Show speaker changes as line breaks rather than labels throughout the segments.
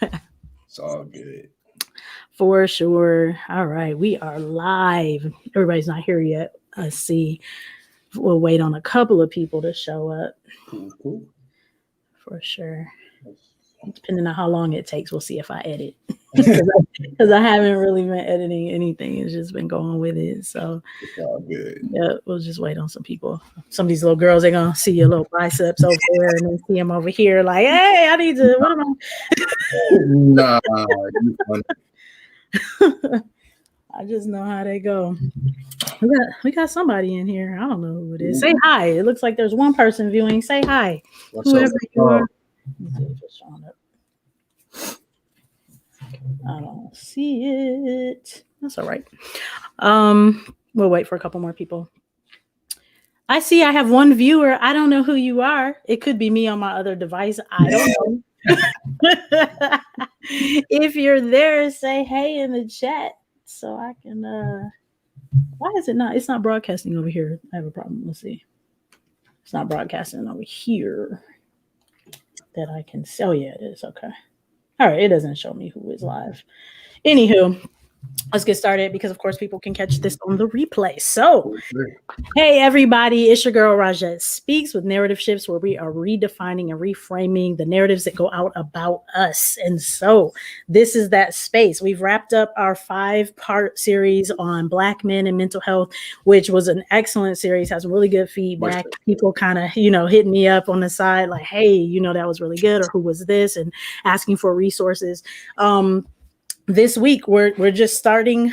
It's all good.
For sure. All right, we are live. Everybody's not here yet. Let's see. We'll wait on a couple of people to show up
Cool, cool.
for sure. Depending on how long it takes, we'll see if I edit. Because I haven't really been editing anything. It's just been going with it. So,
It's all good.
yeah, we'll just wait on some people. Some of these little girls, they're going to see your little biceps over there and then see them over here like, hey, I need to, what am
Nah, you funny.
I? I just know how they go. We got somebody in here. I don't know who it is. Say hi. It looks like there's one person viewing. Say hi.
What's up?
Whoever you are. Let's see if it's showing up. I don't see it. That's all right. We'll wait for a couple more people. I see I have one viewer. I don't know who you are. It could be me on my other device. I don't know. If you're there, say hey in the chat so I can why is it not? It's not broadcasting over here. I have a problem. Let's see. It's not broadcasting over here that I can see. Oh, yeah, it is. Okay. All right. It doesn't show me who is live. Anywho, let's get started because, of course, people can catch this on the replay. So, hey, everybody, it's your girl Rajette Speaks with Narrative Shifts, where we are redefining and reframing the narratives that go out about us. And so this is that space. We've wrapped up our 5-part series on Black men and mental health, which was an excellent series, has really good feedback. People kind of, hitting me up on the side like, hey, that was really good, or who was this, and asking for resources. This week we're just starting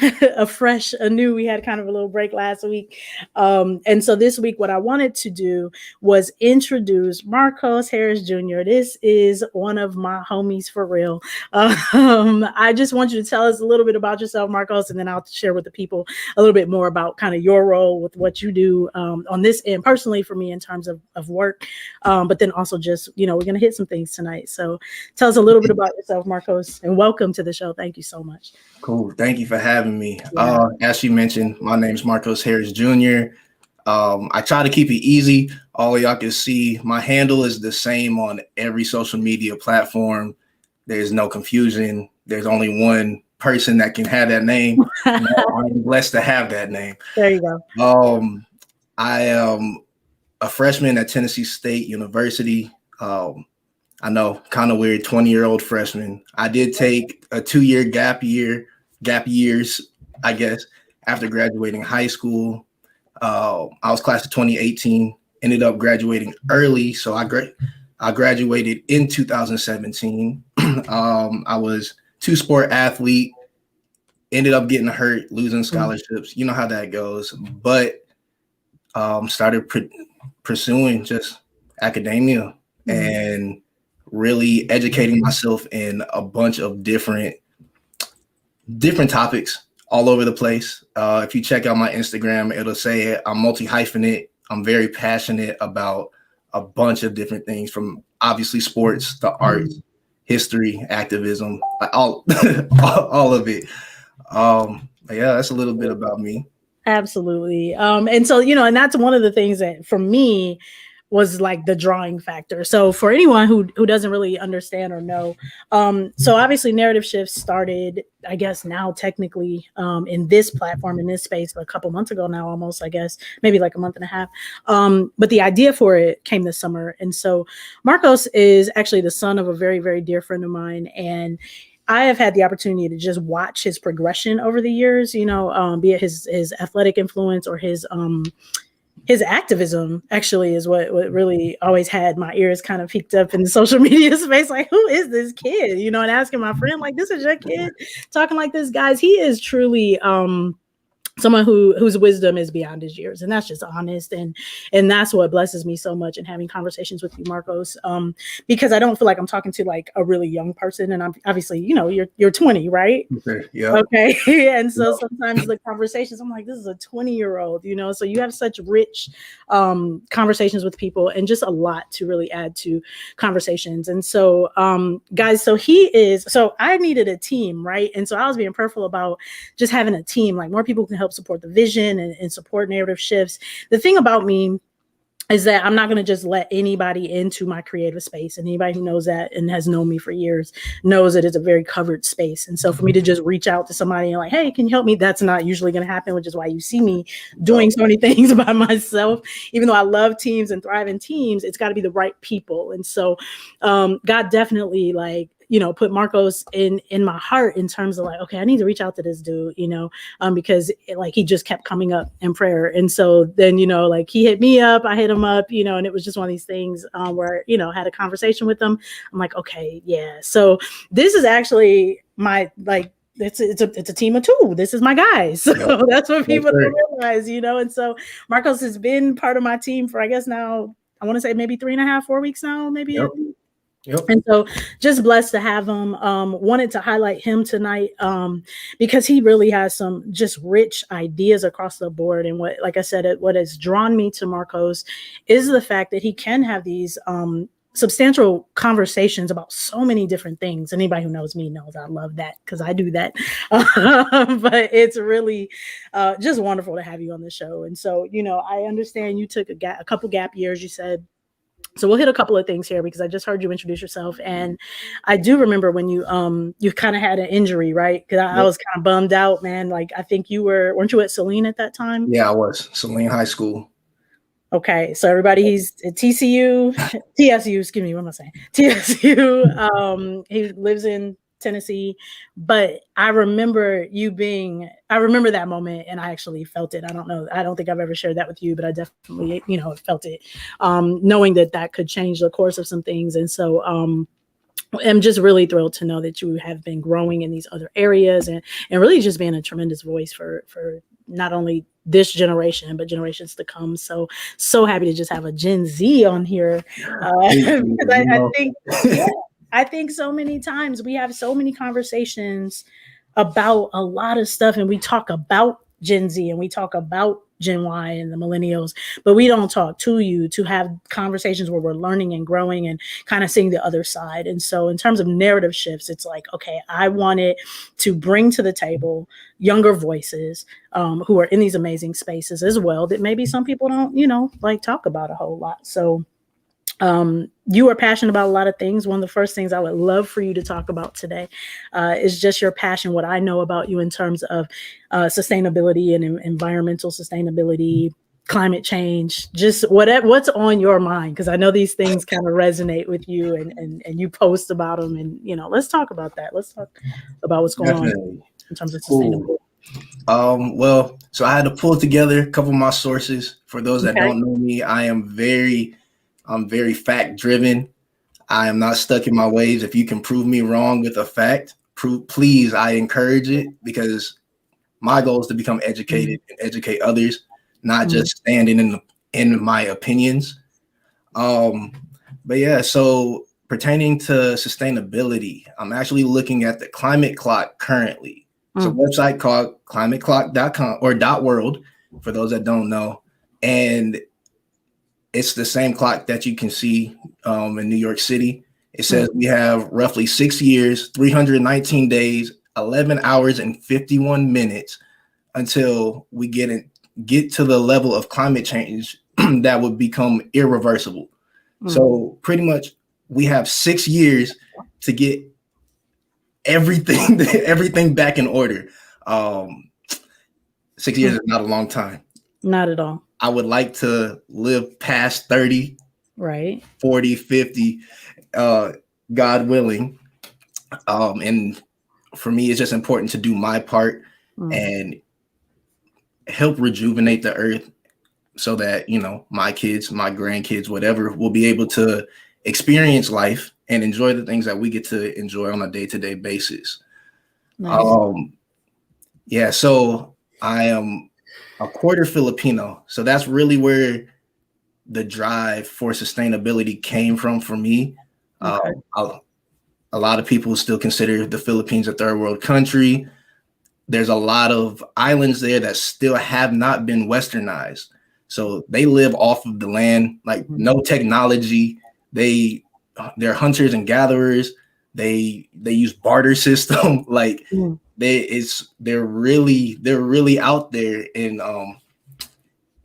anew. We had kind of a little break last week, and so this week what I wanted to do was introduce Marcos Harris Jr. This is one of my homies for real. I just want you to tell us a little bit about yourself, Marcos, and then I'll share with the people a little bit more about kind of your role with what you do on this end personally for me in terms of work, but then also just we're gonna hit some things tonight. So tell us a little bit about yourself, Marcos, and welcome to the show. Thank you so much.
Cool. Thank you for having me. Yeah. As you mentioned, my name is Marcos Harris Jr. I try to keep it easy. All y'all can see my handle is the same on every social media platform. There's no confusion. There's only one person that can have that name. I'm blessed to have that name.
There you go.
I am a freshman at Tennessee State University. I know, kind of weird, 20-year-old freshman. I did take a 2-year gap years, I guess, after graduating high school. I was class of 2018, ended up graduating early. So I graduated in 2017. I was 2-sport athlete, ended up getting hurt, losing scholarships. You know how that goes. But started pursuing just academia and really educating myself in a bunch of different topics all over the place. If you check out my Instagram, it'll say I'm multi-hyphenate. I'm very passionate about a bunch of different things, from obviously sports, the arts, history, activism, all of it. Yeah, that's a little bit about me.
Absolutely. And so, and that's one of the things that for me was like the drawing factor. So for anyone who doesn't really understand or know, so obviously Narrative Shifts started, I guess now technically in this platform, in this space, a couple months ago now, almost, I guess, maybe like a month and a half. But the idea for it came this summer. And so Marcos is actually the son of a very, very dear friend of mine. And I have had the opportunity to just watch his progression over the years, be it his athletic influence or his activism actually is what really always had my ears kind of peaked up in the social media space. Like, who is this kid? And asking my friend, like, this is your kid talking like this, guys. He is truly someone whose wisdom is beyond his years, and that's just honest, and that's what blesses me so much in having conversations with you, Marcos, because I don't feel like I'm talking to like a really young person, and I'm obviously you're 20, right?
Yeah.
Okay. And so sometimes the conversations, I'm like, this is a 20-year-old, so you have such rich conversations with people and just a lot to really add to conversations. And so guys, so I needed a team, right? And so I was being prayerful about just having a team, like more people can help support the vision and support Narrative Shifts. The thing about me is that I'm not going to just let anybody into my creative space. And anybody who knows that and has known me for years knows that it's a very covered space. And so for me to just reach out to somebody and like, hey, can you help me? That's not usually going to happen, which is why you see me doing so many things by myself. Even though I love teams and thrive in teams, it's got to be the right people. And so God definitely like, put Marcos in my heart in terms of like, okay, I need to reach out to this dude, because like he just kept coming up in prayer. And so then, like he hit me up, I hit him up, and it was just one of these things where, had a conversation with him. I'm like, okay, yeah. So this is actually my, like, it's a team of two. This is my guys. So that's what people don't realize, And so Marcos has been part of my team for, I guess now, I want to say maybe 3.5, 4 weeks now, maybe.
Yep.
And so just blessed to have him. Wanted to highlight him tonight because he really has some just rich ideas across the board. And what, like I said, what has drawn me to Marcos is the fact that he can have these substantial conversations about so many different things. Anybody who knows me knows I love that because I do that. But it's really just wonderful to have you on the show. And so, I understand you took a couple gap years, you said. So we'll hit a couple of things here because I just heard you introduce yourself. And I do remember when you kind of had an injury, right? Because I was kind of bummed out, man. Like, I think weren't you at Saline at that time?
Yeah, I was. Saline High School.
Okay. So everybody, he's at TSU, excuse me, what am I saying? TSU. He lives in Tennessee, but I remember that moment and I actually felt it. I don't think I've ever shared that with you, but I definitely, felt it, knowing that could change the course of some things. And so, I'm just really thrilled to know that you have been growing in these other areas and really just being a tremendous voice for not only this generation, but generations to come. So happy to just have a Gen Z on here. I think so many times we have so many conversations about a lot of stuff and we talk about Gen Z and we talk about Gen Y and the millennials, but we don't talk to you to have conversations where we're learning and growing and kind of seeing the other side. And so in terms of narrative shifts, it's like, okay, I wanted to bring to the table younger voices who are in these amazing spaces as well that maybe some people don't, like talk about a whole lot. So you are passionate about a lot of things. One of the first things I would love for you to talk about today is just your passion, what I know about you in terms of sustainability and environmental sustainability, climate change, just what's on your mind. Because I know these things kind of resonate with you and you post about them. And, let's talk about that. Let's talk about what's going on in terms of sustainability.
Well, so I had to pull together a couple of my sources. For those that don't know me, I'm very fact driven. I am not stuck in my ways. If you can prove me wrong with a fact, please, I encourage it because my goal is to become educated and educate others, not just standing in my opinions. But yeah, so pertaining to sustainability, I'm actually looking at the Climate Clock currently. It's a website called climateclock.com or .world for those that don't know. And it's the same clock that you can see in New York City. It says we have roughly 6 years, 319 days, 11 hours and 51 minutes until we get to the level of climate change that would become irreversible. So pretty much we have 6 years to get everything back in order. 6 years is not a long time.
Not at all.
I would like to live past 30,
right,
40, 50, God willing. And for me, it's just important to do my part and help rejuvenate the earth so that, my kids, my grandkids, whatever, will be able to experience life and enjoy the things that we get to enjoy on a day-to-day basis.
Nice.
Yeah, so I am a quarter Filipino. So that's really where the drive for sustainability came from for me. Okay. A lot of people still consider the Philippines a third world country. There's a lot of islands there that still have not been westernized. So they live off of the land, like no technology. They're hunters and gatherers. They use barter system. Like they're really out there. And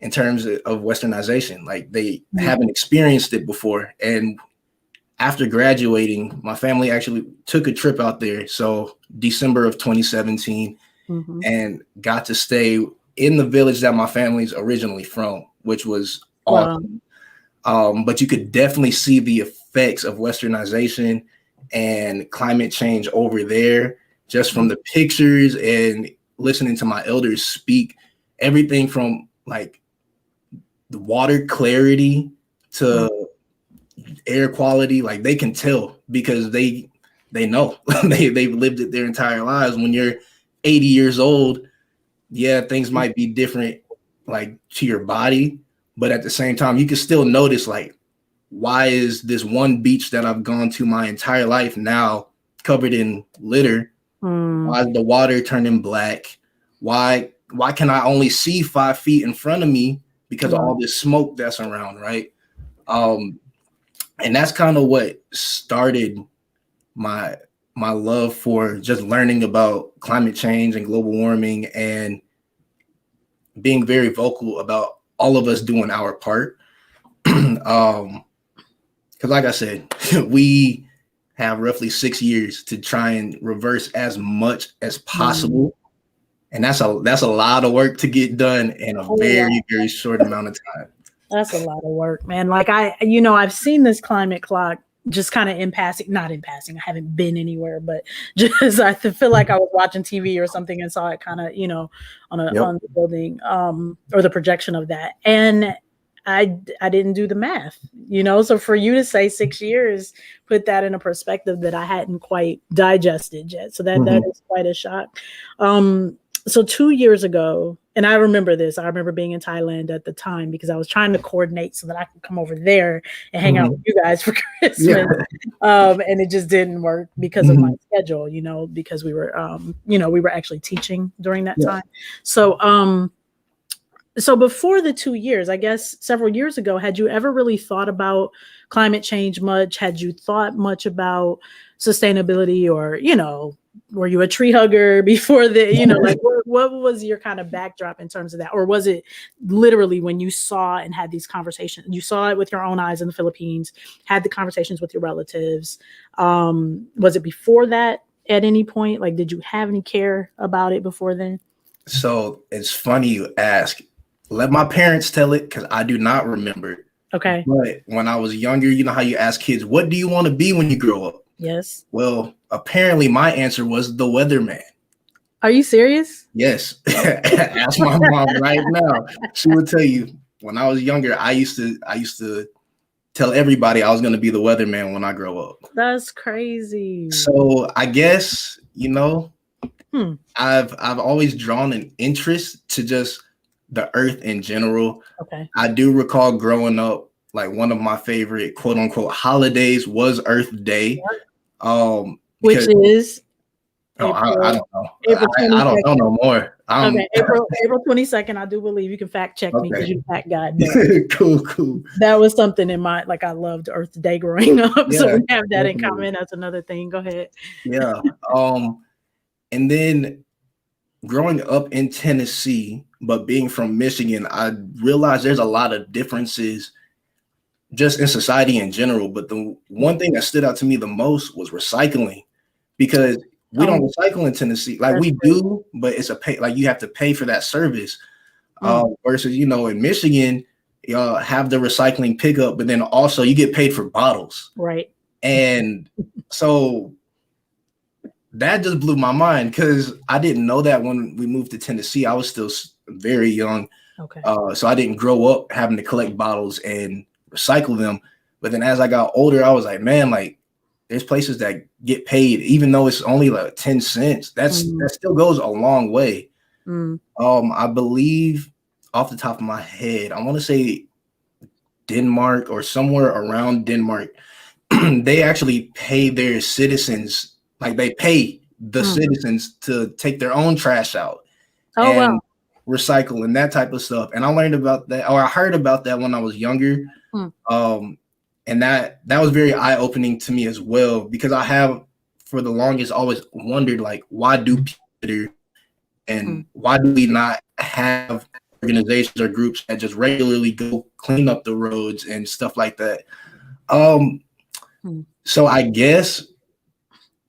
in terms of westernization. Like they haven't experienced it before. And after graduating, my family actually took a trip out there. So December of 2017, and got to stay in the village that my family's originally from, which was awesome. But you could definitely see the effects of westernization and climate change over there, just from the pictures and listening to my elders speak. Everything from like the water clarity to air quality, like they can tell because they know they've lived it their entire lives. When you're 80 years old, yeah, things might be different like to your body, but at the same time you can still notice like, why is this one beach that I've gone to my entire life now covered in litter? Why is the water turning black? Why can I only see 5 feet in front of me because of all this smoke that's around, right? And that's kind of what started my love for just learning about climate change and global warming and being very vocal about all of us doing our part. Because like I said, we have roughly 6 years to try and reverse as much as possible. And that's a lot of work to get done in a very, very short amount of time.
That's a lot of work, man. Like I've seen this climate clock just kind of not in passing. I haven't been anywhere, but just I feel like I was watching TV or something and saw it kind of, on the building or the projection of that. And I didn't do the math, so for you to say 6 years, put that in a perspective that I hadn't quite digested yet. So that is quite a shock. So 2 years ago, and I remember this, I remember being in Thailand at the time because I was trying to coordinate so that I could come over there and hang out with you guys for Christmas. And it just didn't work because of my schedule, because we were, we were actually teaching during that time. So before the 2 years, I guess several years ago, had you ever really thought about climate change much? Had you thought much about sustainability or, were you a tree hugger before like what was your kind of backdrop in terms of that? Or was it literally when you saw and had these conversations, you saw it with your own eyes in the Philippines, had the conversations with your relatives? Was it before that at any point? Like, did you have any care about it before then?
So it's funny you ask. Let my parents tell it because I do not remember.
Okay.
But when I was younger, you know how you ask kids, what do you want to be when you grow up?
Yes.
Well, apparently my answer was the weatherman.
Are you serious?
Yes. Ask my mom right now. She would tell you when I was younger, I used to tell everybody I was going to be the weatherman when I grow up.
That's crazy.
So I guess, I've always drawn an interest to just the earth in general.
Okay.
I do recall growing up, like one of my favorite quote unquote holidays was Earth Day.
Which is
I don't know.
April
I don't know no more.
Okay, April 22nd. I do believe you can fact check me because you're a fact guy.
Cool.
That was something in my I loved Earth Day growing up, so we have that in common. That's another thing. Go ahead.
Yeah. And then growing up in Tennessee, but being from Michigan, I realized there's a lot of differences just in society in general. But the one thing that stood out to me the most was recycling, because we don't recycle in Tennessee. Like we do, but it's a pay, like you have to pay for that service. Versus, in Michigan, y'all have the recycling pickup, but then also you get paid for bottles.
Right.
And so that just blew my mind because I didn't know that when we moved to Tennessee. I was still very young.
Okay.
So I didn't grow up having to collect bottles and recycle them. But then as I got older, I was like, man, like there's places that get paid, even though it's only like 10 cents. That still goes a long way. I believe off the top of my head, I want to say Denmark or somewhere around Denmark, they actually pay their citizens, like they pay the citizens to take their own trash out and recycle and that type of stuff. And I learned about that, or I heard about that when I was younger. And that was very eye-opening to me as well, because I have for the longest always wondered, like, why do people and why do we not have organizations or groups that just regularly go clean up the roads and stuff like that. So I guess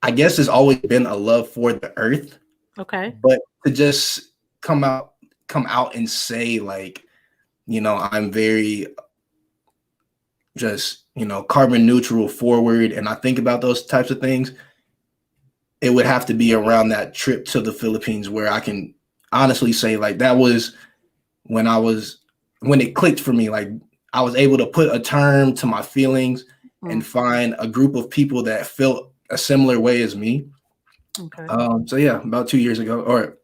there's always been a love for the earth.
Okay.
But to just come out and say, like, I'm very just, carbon neutral forward, and I think about those types of things, it would have to be around that trip to the Philippines, where I can honestly say, like, that was when it clicked for me. Like, I was able to put a term to my feelings and find a group of people that felt a similar way as me.
Okay.
So yeah, about 2 years ago, or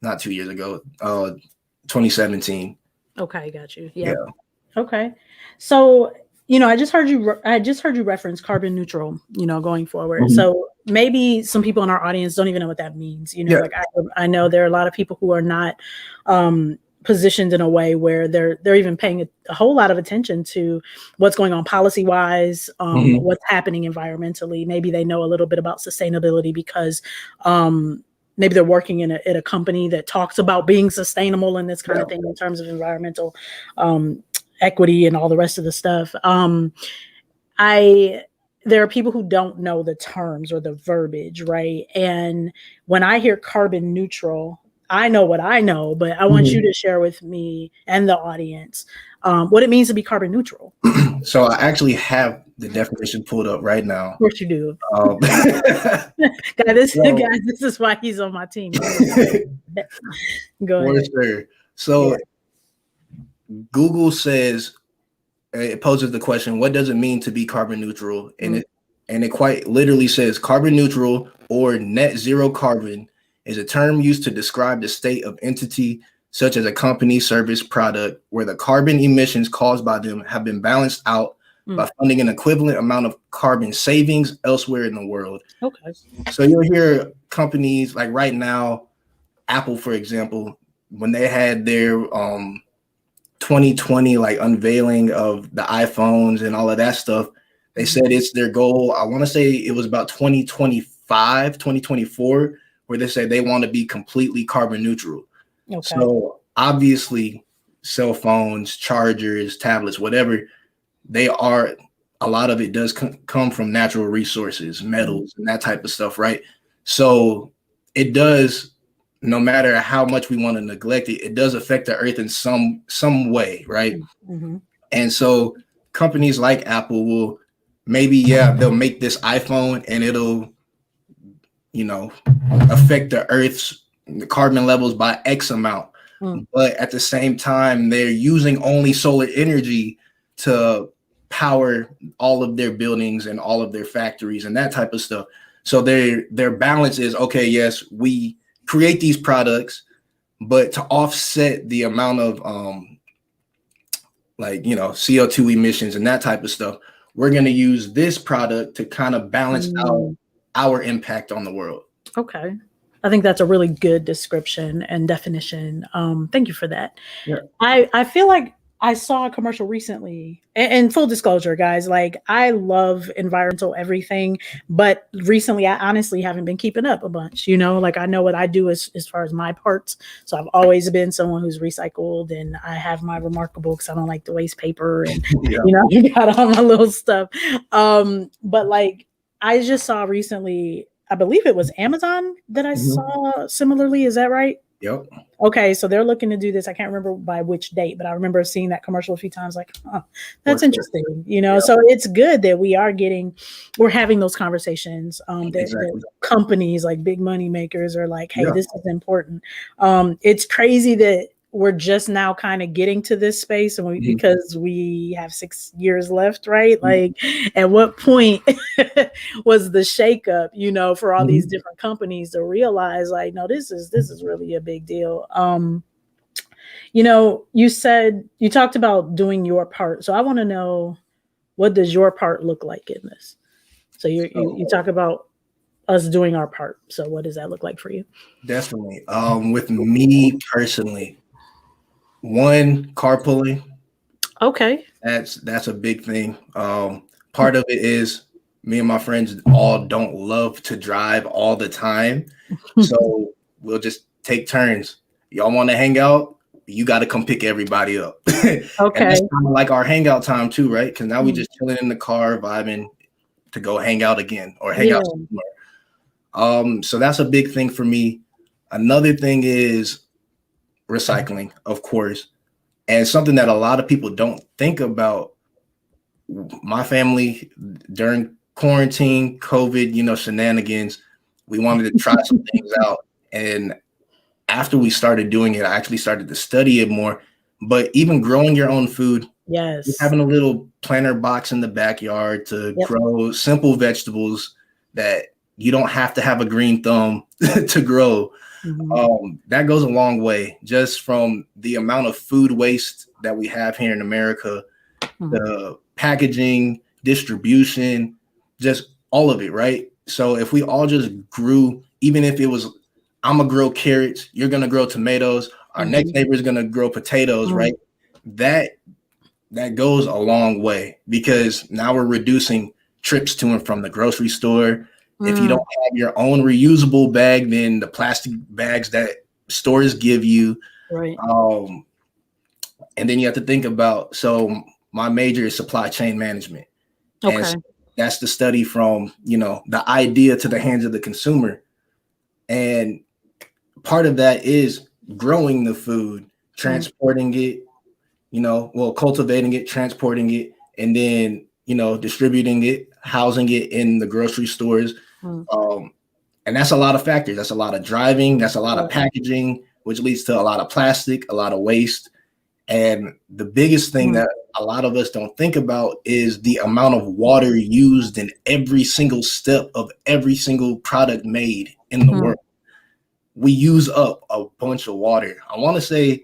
not 2 years ago, 2017.
Okay, got you. Yeah. Okay. So, I just heard you reference carbon neutral, going forward.
Mm-hmm.
So maybe some people in our audience don't even know what that means. Like I know there are a lot of people who are not positioned in a way where they're even paying a whole lot of attention to what's going on policy wise, what's happening environmentally. Maybe they know a little bit about sustainability because maybe they're working in a company that talks about being sustainable and this kind of thing in terms of environmental equity and all the rest of the stuff. There are people who don't know the terms or the verbiage, right? And when I hear carbon neutral, I know what I know, but I want you to share with me and the audience what it means to be carbon neutral.
So I actually have the definition pulled up right now.
Of course you do. Guys, this is why he's on my team. Go ahead.
Sure. So Google says, it poses the question, what does it mean to be carbon neutral? And it quite literally says carbon neutral or net zero carbon is a term used to describe the state of entity such as a company, service, product, where the carbon emissions caused by them have been balanced out by funding an equivalent amount of carbon savings elsewhere in the world.
Okay.
So you'll hear companies like right now, Apple, for example, when they had their 2020 like unveiling of the iPhones and all of that stuff, they said it's their goal. I want to say it was about 2025, 2024, where they say they want to be completely carbon neutral. Okay. So obviously cell phones, chargers, tablets, whatever, a lot of it does come from natural resources, metals and that type of stuff, right? So it does, no matter how much we want to neglect it, it does affect the earth in some way, right? And so companies like Apple will maybe, they'll make this iPhone and it'll, affect the earth's carbon levels by X amount. But at the same time, they're using only solar energy to power all of their buildings and all of their factories and that type of stuff. So their balance is, okay, yes, we create these products, but to offset the amount of CO2 emissions and that type of stuff, we're going to use this product to kind of balance out our impact on the world.
Okay. I think that's a really good description and definition. Thank you for that. Yeah. I feel like I saw a commercial recently, and full disclosure, guys, like I love environmental everything, but recently I honestly haven't been keeping up a bunch, like I know what I do as far as my parts. So I've always been someone who's recycled, and I have my remarkable because I don't like to waste paper and, you got all my little stuff. But like, I just saw recently, I believe it was Amazon that I saw similarly. Is that right?
Yep.
Okay, so they're looking to do this. I can't remember by which date, but I remember seeing that commercial a few times. Like, that's interesting, So it's good that we're having those conversations. That companies like big money makers are like, hey, this is important. It's crazy that we're just now kind of getting to this space, and because we have 6 years left, right? Like, at what point was the shakeup, for all these different companies to realize, like, no, this is really a big deal. You talked about doing your part, so I want to know, what does your part look like in this? So you talk about us doing our part. So what does that look like for you?
Definitely. With me personally, one, carpooling. Okay. That's a big thing. Part of it is me and my friends all don't love to drive all the time. So we'll just take turns. Y'all want to hang out? you got to come pick everybody up. And
Okay.
that's kind of like our hangout time too, right? Because now we
Mhm.
just chilling in the car, vibing to go hang out again or hang out somewhere. So that's a big thing for me. Another thing is recycling, of course, and something that a lot of people don't think about. My family during quarantine, COVID, shenanigans, we wanted to try some things out. And after we started doing it, I actually started to study it more. But even growing your own food,
Yes.
having a little planter box in the backyard to grow simple vegetables that you don't have to have a green thumb to grow. That goes a long way, just from the amount of food waste that we have here in America, the packaging, distribution, just all of it, right? So if we all just grew, even if it was, I'm gonna grow carrots, you're gonna grow tomatoes, our next neighbor is gonna grow potatoes, right? That goes a long way, because now we're reducing trips to and from the grocery store. If you don't have your own reusable bag, then the plastic bags that stores give you.
Right.
And then you have to think about, so my major is supply chain management.
Okay.
And so that's the study from, the idea to the hands of the consumer. And part of that is growing the food, transporting it, cultivating it, transporting it, and then, distributing it, housing it in the grocery stores. And that's a lot of factors. That's a lot of driving. That's a lot of packaging, which leads to a lot of plastic, a lot of waste. And the biggest thing that a lot of us don't think about is the amount of water used in every single step of every single product made in the world. We use up a bunch of water. I want to say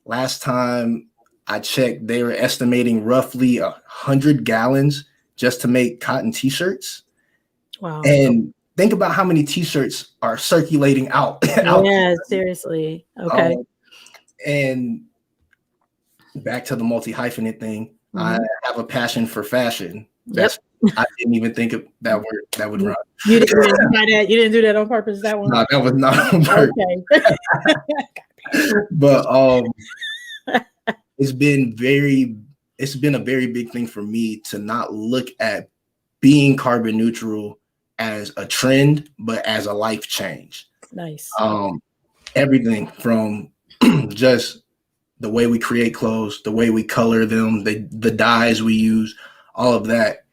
last time I checked, they were estimating roughly 100 gallons just to make cotton t-shirts.
Wow.
And think about how many t-shirts are circulating out.
Yeah, seriously. Okay.
And back to the multi-hyphenate thing, I have a passion for fashion. I didn't even think of that word that would run.
You didn't do that on purpose, that one?
No, that was not on purpose.
Okay.
But it's been a very big thing for me to not look at being carbon neutral as a trend, but as a life change.
Nice.
Everything from just the way we create clothes, the way we color them, the dyes we use, all of that.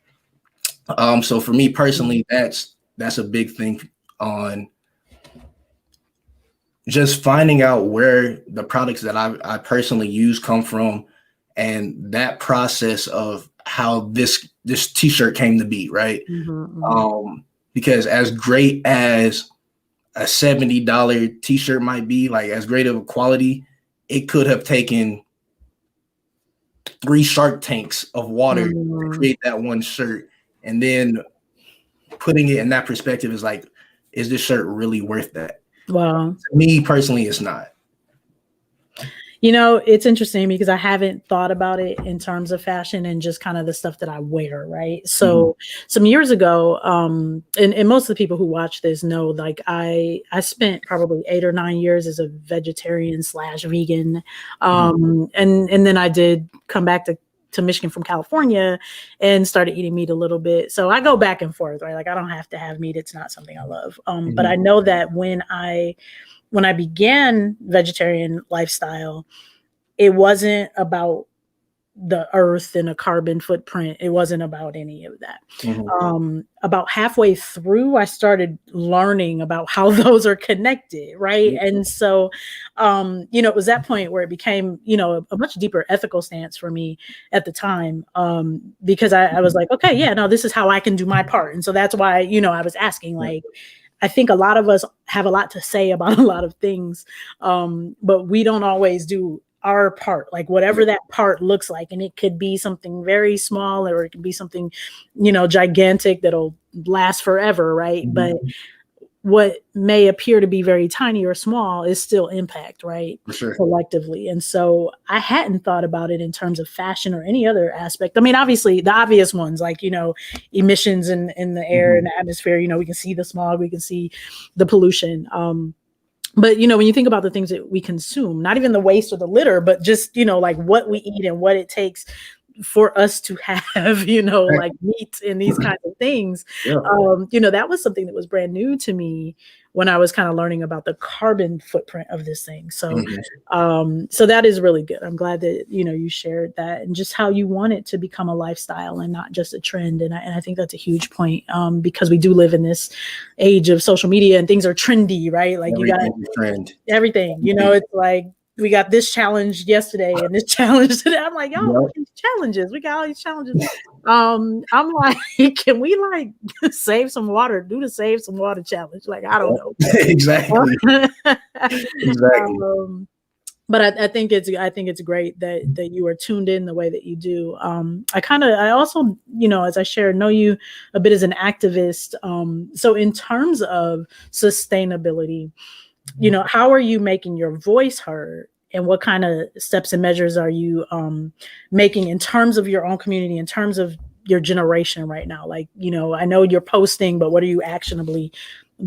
So for me personally, that's a big thing on just finding out where the products that I personally use come from, and that process of how this t-shirt came to be, right? Because as great as a $70 t-shirt might be, like as great of a quality, it could have taken 3 Shark Tanks of water to create that one shirt. And then putting it in that perspective is like, is this shirt really worth that?
Wow.
To me personally, it's not.
It's interesting because I haven't thought about it in terms of fashion and just kind of the stuff that I wear, right? So some years ago, and most of the people who watch this know, like I spent probably 8 or 9 years as a vegetarian / vegan. And then I did come back to Michigan from California and started eating meat a little bit. So I go back and forth, right? Like I don't have to have meat. It's not something I love. But I know that when I began vegetarian lifestyle, it wasn't about the earth and a carbon footprint. It wasn't about any of that. About halfway through, I started learning about how those are connected, right? And so, it was that point where it became, a much deeper ethical stance for me at the time, because I was like, okay, yeah, no, this is how I can do my part. And so that's why, I was asking, like, I think a lot of us have a lot to say about a lot of things, but we don't always do our part, like whatever that part looks like. And it could be something very small, or it could be something, gigantic that'll last forever, right? But what may appear to be very tiny or small is still impact, right?
For sure.
Collectively. And so I hadn't thought about it in terms of fashion or any other aspect. I mean, obviously the obvious ones, like, emissions in the air and the atmosphere, we can see the smog, we can see the pollution. But when you think about the things that we consume, not even the waste or the litter, but just like what we eat and what it takes for us to have, like meat and these kinds of things.
Yeah.
That was something that was brand new to me when I was kind of learning about the carbon footprint of this thing. So, so that is really good. I'm glad that, you shared that and just how you want it to become a lifestyle and not just a trend. And I think that's a huge point, because we do live in this age of social media and things are trendy, right? Like you got everything, it's like, we got this challenge yesterday and this challenge today. I'm like, yo, these challenges. We got all these challenges. I'm like, can we like save some water? Do the save some water challenge? Like, I don't know.
Exactly.
But I think it's great that you are tuned in the way that you do. I also, as I shared, know you a bit as an activist. So in terms of sustainability, how are you making your voice heard, and what kind of steps and measures are you making in terms of your own community, in terms of your generation right now? Like, I know you're posting, but what are you actionably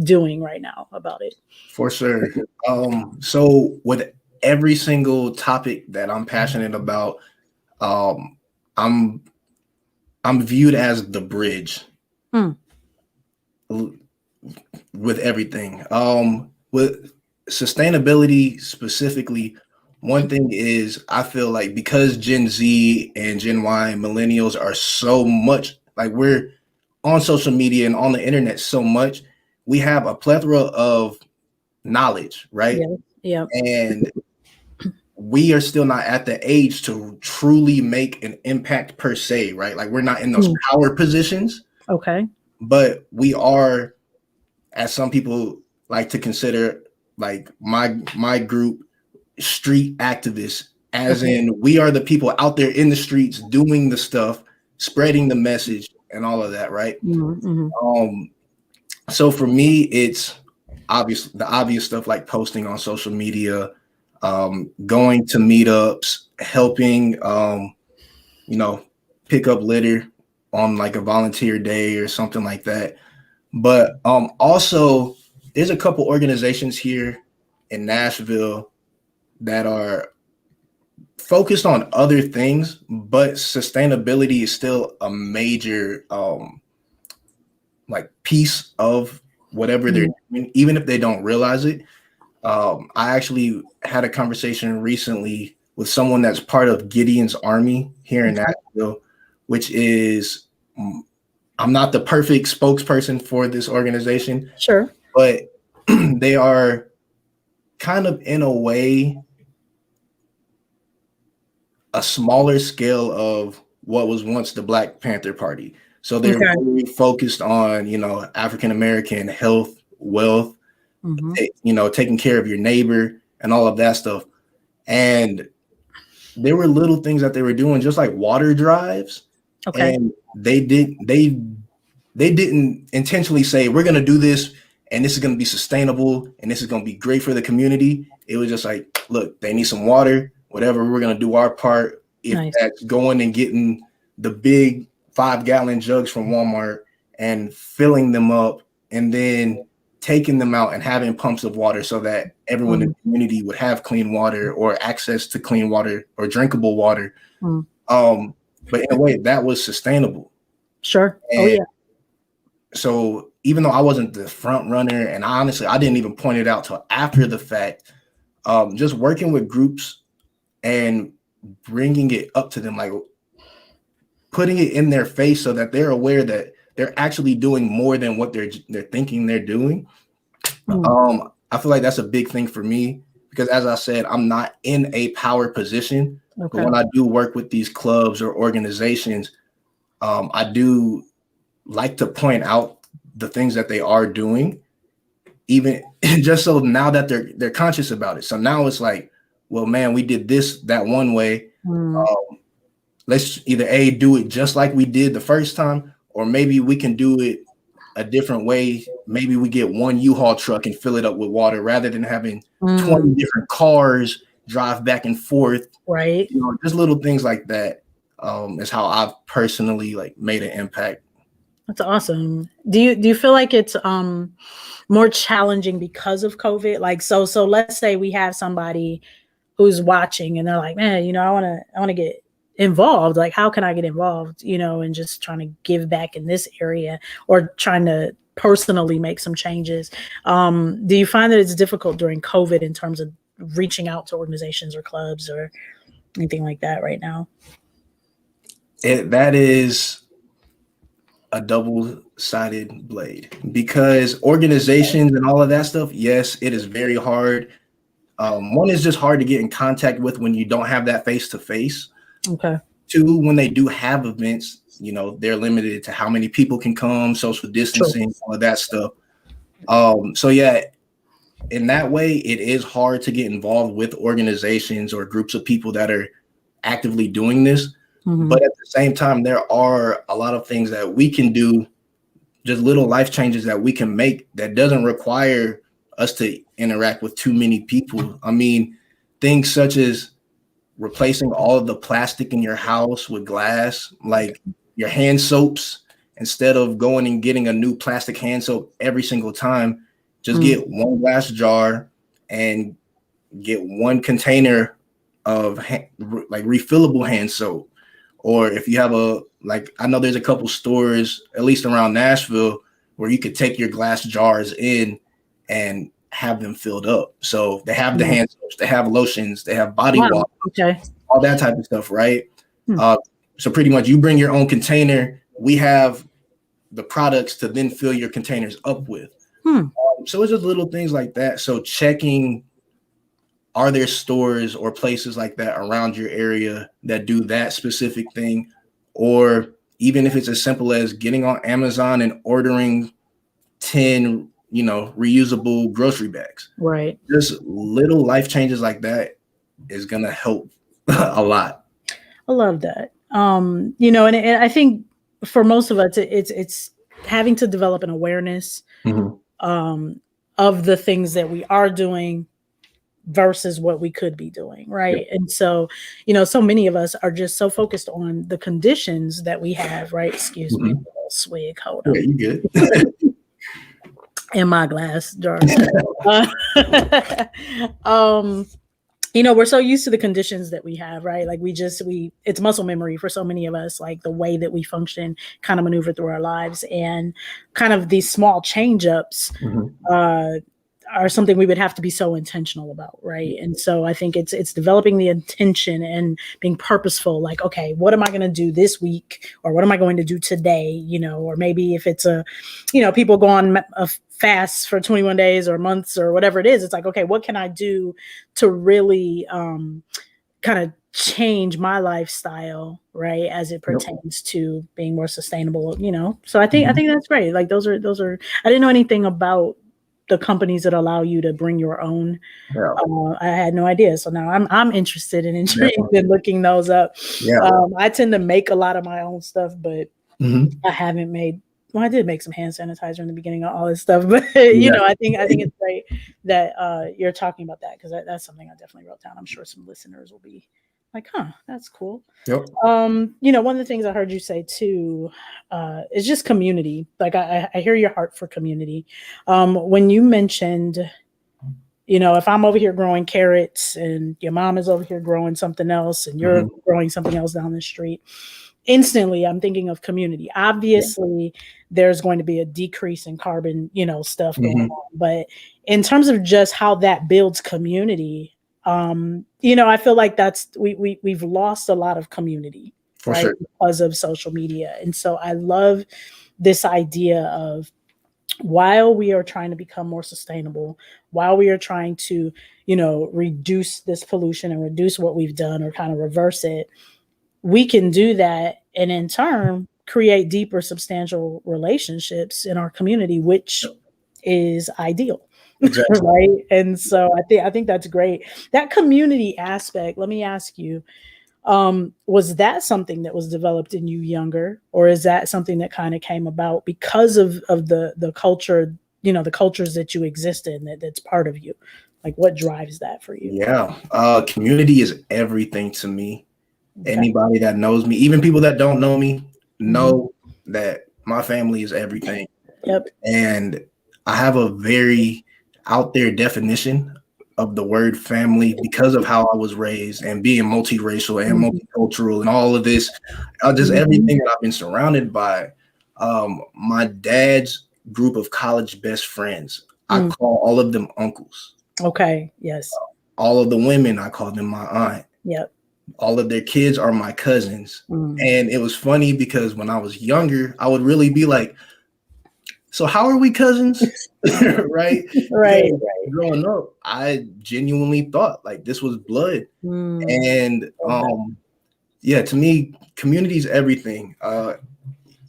doing right now about it?
For sure. So with every single topic that I'm passionate about, I'm viewed as the bridge with everything. With sustainability specifically, one thing is I feel like because Gen Z and Gen Y and millennials are so much, like we're on social media and on the internet so much, we have a plethora of knowledge, right?
Yeah.
And we are still not at the age to truly make an impact per se, right? Like we're not in those power positions.
Okay.
But we are, as some people like to consider, like my group, street activists, as in we are the people out there in the streets doing the stuff, spreading the message and all of that, right? So for me, it's the obvious stuff like posting on social media, going to meetups, helping pick up litter on like a volunteer day or something like that. But also there's a couple organizations here in Nashville that are focused on other things, but sustainability is still a major like piece of whatever they're doing, even if they don't realize it. I actually had a conversation recently with someone that's part of Gideon's Army here in Nashville, which is, I'm not the perfect spokesperson for this organization.
Sure.
But they are kind of, in a way, a smaller scale of what was once the Black Panther Party. So they're really focused on, African American health, wealth, taking care of your neighbor and all of that stuff. And there were little things that they were doing, just like water drives. And they didn't intentionally say, we're going to do this and this is going to be sustainable and this is going to be great for the community. It was just like, look, they need some water, whatever, we're going to do our part. If that's going and getting the big 5-gallon jugs from Walmart and filling them up and then taking them out and having pumps of water so that everyone in the community would have clean water or access to clean water or drinkable water. But in a way that was sustainable.
Sure.
And so even though I wasn't the front runner, and honestly, I didn't even point it out till after the fact, just working with groups and bringing it up to them, like putting it in their face so that they're aware that they're actually doing more than what they're thinking they're doing. I feel like that's a big thing for me because, as I said, I'm not in a power position. But when I do work with these clubs or organizations, I do like to point out the things that they are doing, even just so now that they're conscious about it. So now it's like, well, man, we did this that one way. Let's either do it just like we did the first time, or maybe we can do it a different way. Maybe we get one U-Haul truck and fill it up with water rather than having 20 different cars drive back and forth.
Right.
Just little things like that is how I've personally like made an impact.
That's awesome. Do you feel like it's more challenging because of COVID? Like so let's say we have somebody who's watching and they're like, man, I want to get involved. Like, how can I get involved? And just trying to give back in this area or trying to personally make some changes. Do you find that it's difficult during COVID in terms of reaching out to organizations or clubs or anything like that right now?
That is a double-sided blade, because organizations and all of that stuff, yes, it is very hard. One is just hard to get in contact with when you don't have that face-to-face.
Okay.
Two, when they do have events, they're limited to how many people can come, social distancing, True. All of that stuff. So yeah, in that way, it is hard to get involved with organizations or groups of people that are actively doing this. Mm-hmm. But at the same time, there are a lot of things that we can do, just little life changes that we can make that doesn't require us to interact with too many people. I mean, things such as replacing all of the plastic in your house with glass, like your hand soaps, instead of going and getting a new plastic hand soap every single time, just get one glass jar and get one container of refillable hand soap. Or if you have I know there's a couple stores, at least around Nashville, where you could take your glass jars in and have them filled up. So they have the hand soaps, they have lotions, they have body wash, all that type of stuff, right? So pretty much you bring your own container. We have the products to then fill your containers up with. So it's just little things like that. So checking, are there stores or places like that around your area that do that specific thing? Or even if it's as simple as getting on Amazon and ordering 10, reusable grocery bags.
Right.
Just little life changes like that is going to help a lot.
I love that. And I think for most of us, it's having to develop an awareness of the things that we are doing versus what we could be doing, right? Yep. And so, so many of us are just so focused on the conditions that we have, right? Excuse me, a little swig, hold on.
Yeah, you good.
In my glass jar. We're so used to the conditions that we have, right? Like it's muscle memory for so many of us, like the way that we function, kind of maneuver through our lives, and kind of these small change ups are something we would have to be so intentional about, right? And so I think it's developing the intention and being purposeful, like, okay, what am I going to do this week, or what am I going to do today, or maybe if it's people go on a fast for 21 days or months or whatever it is, it's like, okay, what can I do to really kind of change my lifestyle, right, as it pertains to being more sustainable, So I think that's great. Like those are I didn't know anything about the companies that allow you to bring your own. I had no idea. So now I'm interested and intrigued in looking those up. I tend to make a lot of my own stuff, but I haven't made. Well, I did make some hand sanitizer in the beginning of all this stuff, but I think it's great that you're talking about that, because that's something I definitely wrote down. I'm sure some listeners will be like, huh, that's cool.
Yep.
One of the things I heard you say too is just community. Like I hear your heart for community. When you mentioned, if I'm over here growing carrots and your mom is over here growing something else and you're growing something else down the street, instantly I'm thinking of community. Obviously, there's going to be a decrease in carbon, stuff going on. But in terms of just how that builds community, I feel like we've lost a lot of community,
for sure,
because of social media. And so I love this idea of, while we are trying to become more sustainable, while we are trying to, reduce this pollution and reduce what we've done or kind of reverse it, we can do that and in turn create deeper, substantial relationships in our community, which is ideal. Exactly. Right. And so I think that's great. That community aspect, let me ask you, was that something that was developed in you younger, or is that something that kind of came about because of the culture, the cultures that you exist in, that's part of you? Like, what drives that for you?
Yeah. Community is everything to me. Okay. Anybody that knows me, even people that don't know me, know that my family is everything.
Yep.
And I have a very out there definition of the word family because of how I was raised and being multiracial and multicultural and all of this, just everything that I've been surrounded by. My dad's group of college best friends, I call all of them uncles.
Okay. Yes.
All of the women, I call them my aunt.
Yep.
All of their kids are my cousins. And it was funny because when I was younger, I would really be like, so how are we cousins? Right. Growing up, I genuinely thought like this was blood. And to me, community is everything.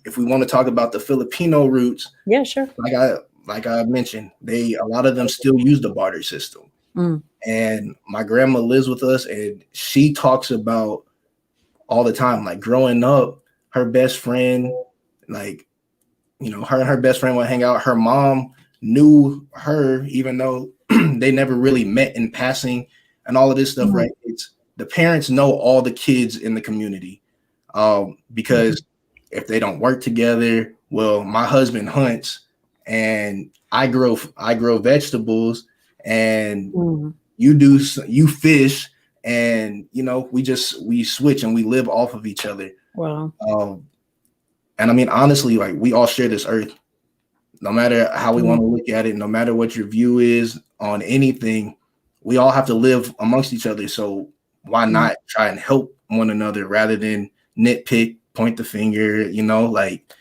If we want to talk about the Filipino roots,
yeah, sure.
Like I mentioned, a lot of them still use the barter system. And my grandma lives with us, and she talks about all the time, like growing up, her best friend, like, you know, her and her best friend would hang out. Her mom knew her, even though they never really met in passing and all of this stuff, right? It's the parents know all the kids in the community because if they don't work together, well, my husband hunts and I grow vegetables, and you fish, and you know, we switch and we live off of each other.
Wow.
And I mean, honestly, like we all share this earth, no matter how we want to look at it, no matter what your view is on anything, we all have to live amongst each other. So why not try and help one another rather than nitpick, point the finger, you know, like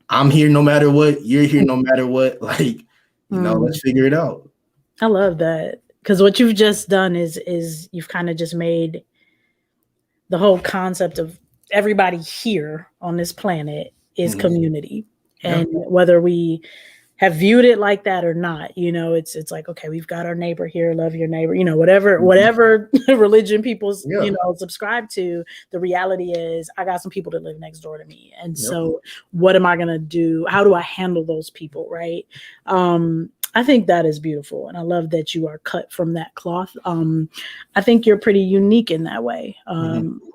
I'm here no matter what, you're here no matter what, like, you know, let's figure it out.
I love that. Because what you've just done is you've kind of just made the whole concept of everybody here on this planet is community. And whether we have viewed it like that or not, you know, it's like, okay, we've got our neighbor here, love your neighbor, you know, whatever religion people's, you know, subscribe to, the reality is I got some people that live next door to me. And so what am I going to do? How do I handle those people? Right. I think that is beautiful. And I love that you are cut from that cloth. I think you're pretty unique in that way.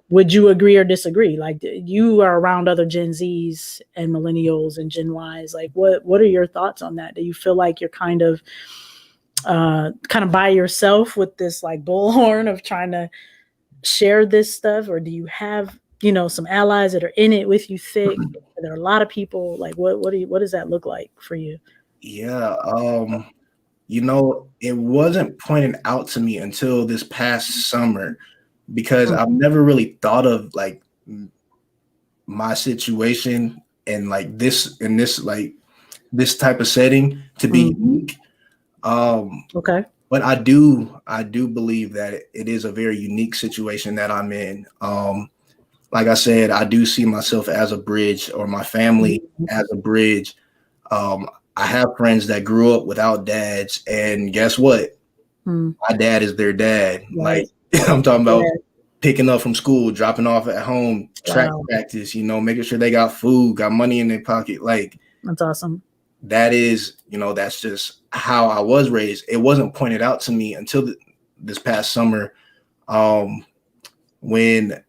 Would you agree or disagree? Like you are around other Gen Zs and millennials and Gen Ys. Like what are your thoughts on that? Do you feel like you're kind of by yourself with this like bullhorn of trying to share this stuff? Or do you have, you know, some allies that are in it with you thick? Are there a lot of people? Like what does that look like for you?
Yeah. You know, it wasn't pointed out to me until this past summer, because I've never really thought of like my situation and like this type of setting to be unique.
Okay.
But I do believe that it is a very unique situation that I'm in. Like I said, I do see myself as a bridge, or my family as a bridge. I have friends that grew up without dads, and guess what? My dad is their dad.
Right.
Like I'm talking about picking up from school, dropping off at home, track practice, you know, making sure they got food, got money in their pocket. Like
that's awesome.
That is, you know, that's just how I was raised. It wasn't pointed out to me until this past summer, when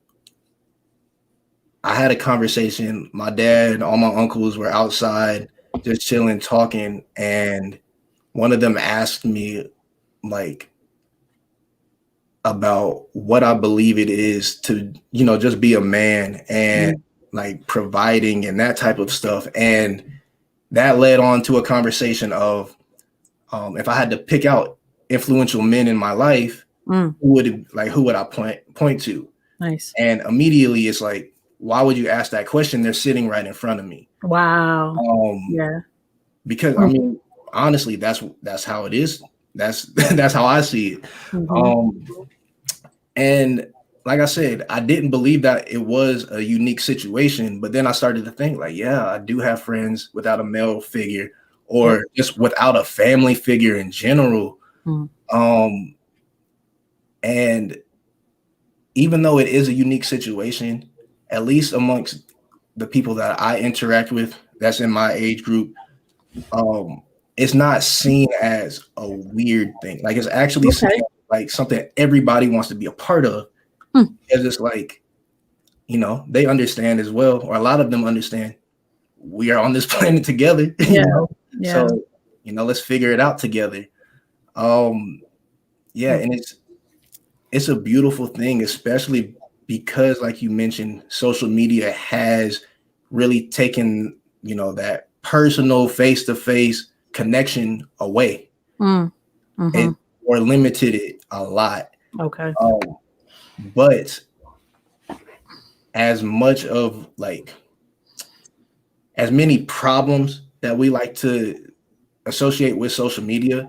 I had a conversation. My dad and all my uncles were outside just chilling, talking, and one of them asked me like about what I believe it is to, you know, just be a man and like providing and that type of stuff. And that led on to a conversation of if I had to pick out influential men in my life, who would I point to?
Nice.
And immediately it's like, why would you ask that question? They're sitting right in front of me.
Wow. Yeah.
Because I mean, honestly, that's how it is. That's how I see it. And like I said, I didn't believe that it was a unique situation, but then I started to think like, yeah, I do have friends without a male figure, or just without a family figure in general. And even though it is a unique situation, at least amongst the people that I interact with, that's in my age group, it's not seen as a weird thing. Like it's actually seen like something everybody wants to be a part of. It's just like, you know, they understand as well, or a lot of them understand we are on this planet together,
Yeah.
So, let's figure it out together. Yeah, and it's a beautiful thing, especially because, like you mentioned, social media has really taken, that personal face-to-face connection away,
Mm-hmm.
or limited it a lot.
Okay.
But as much of as many problems that we like to associate with social media,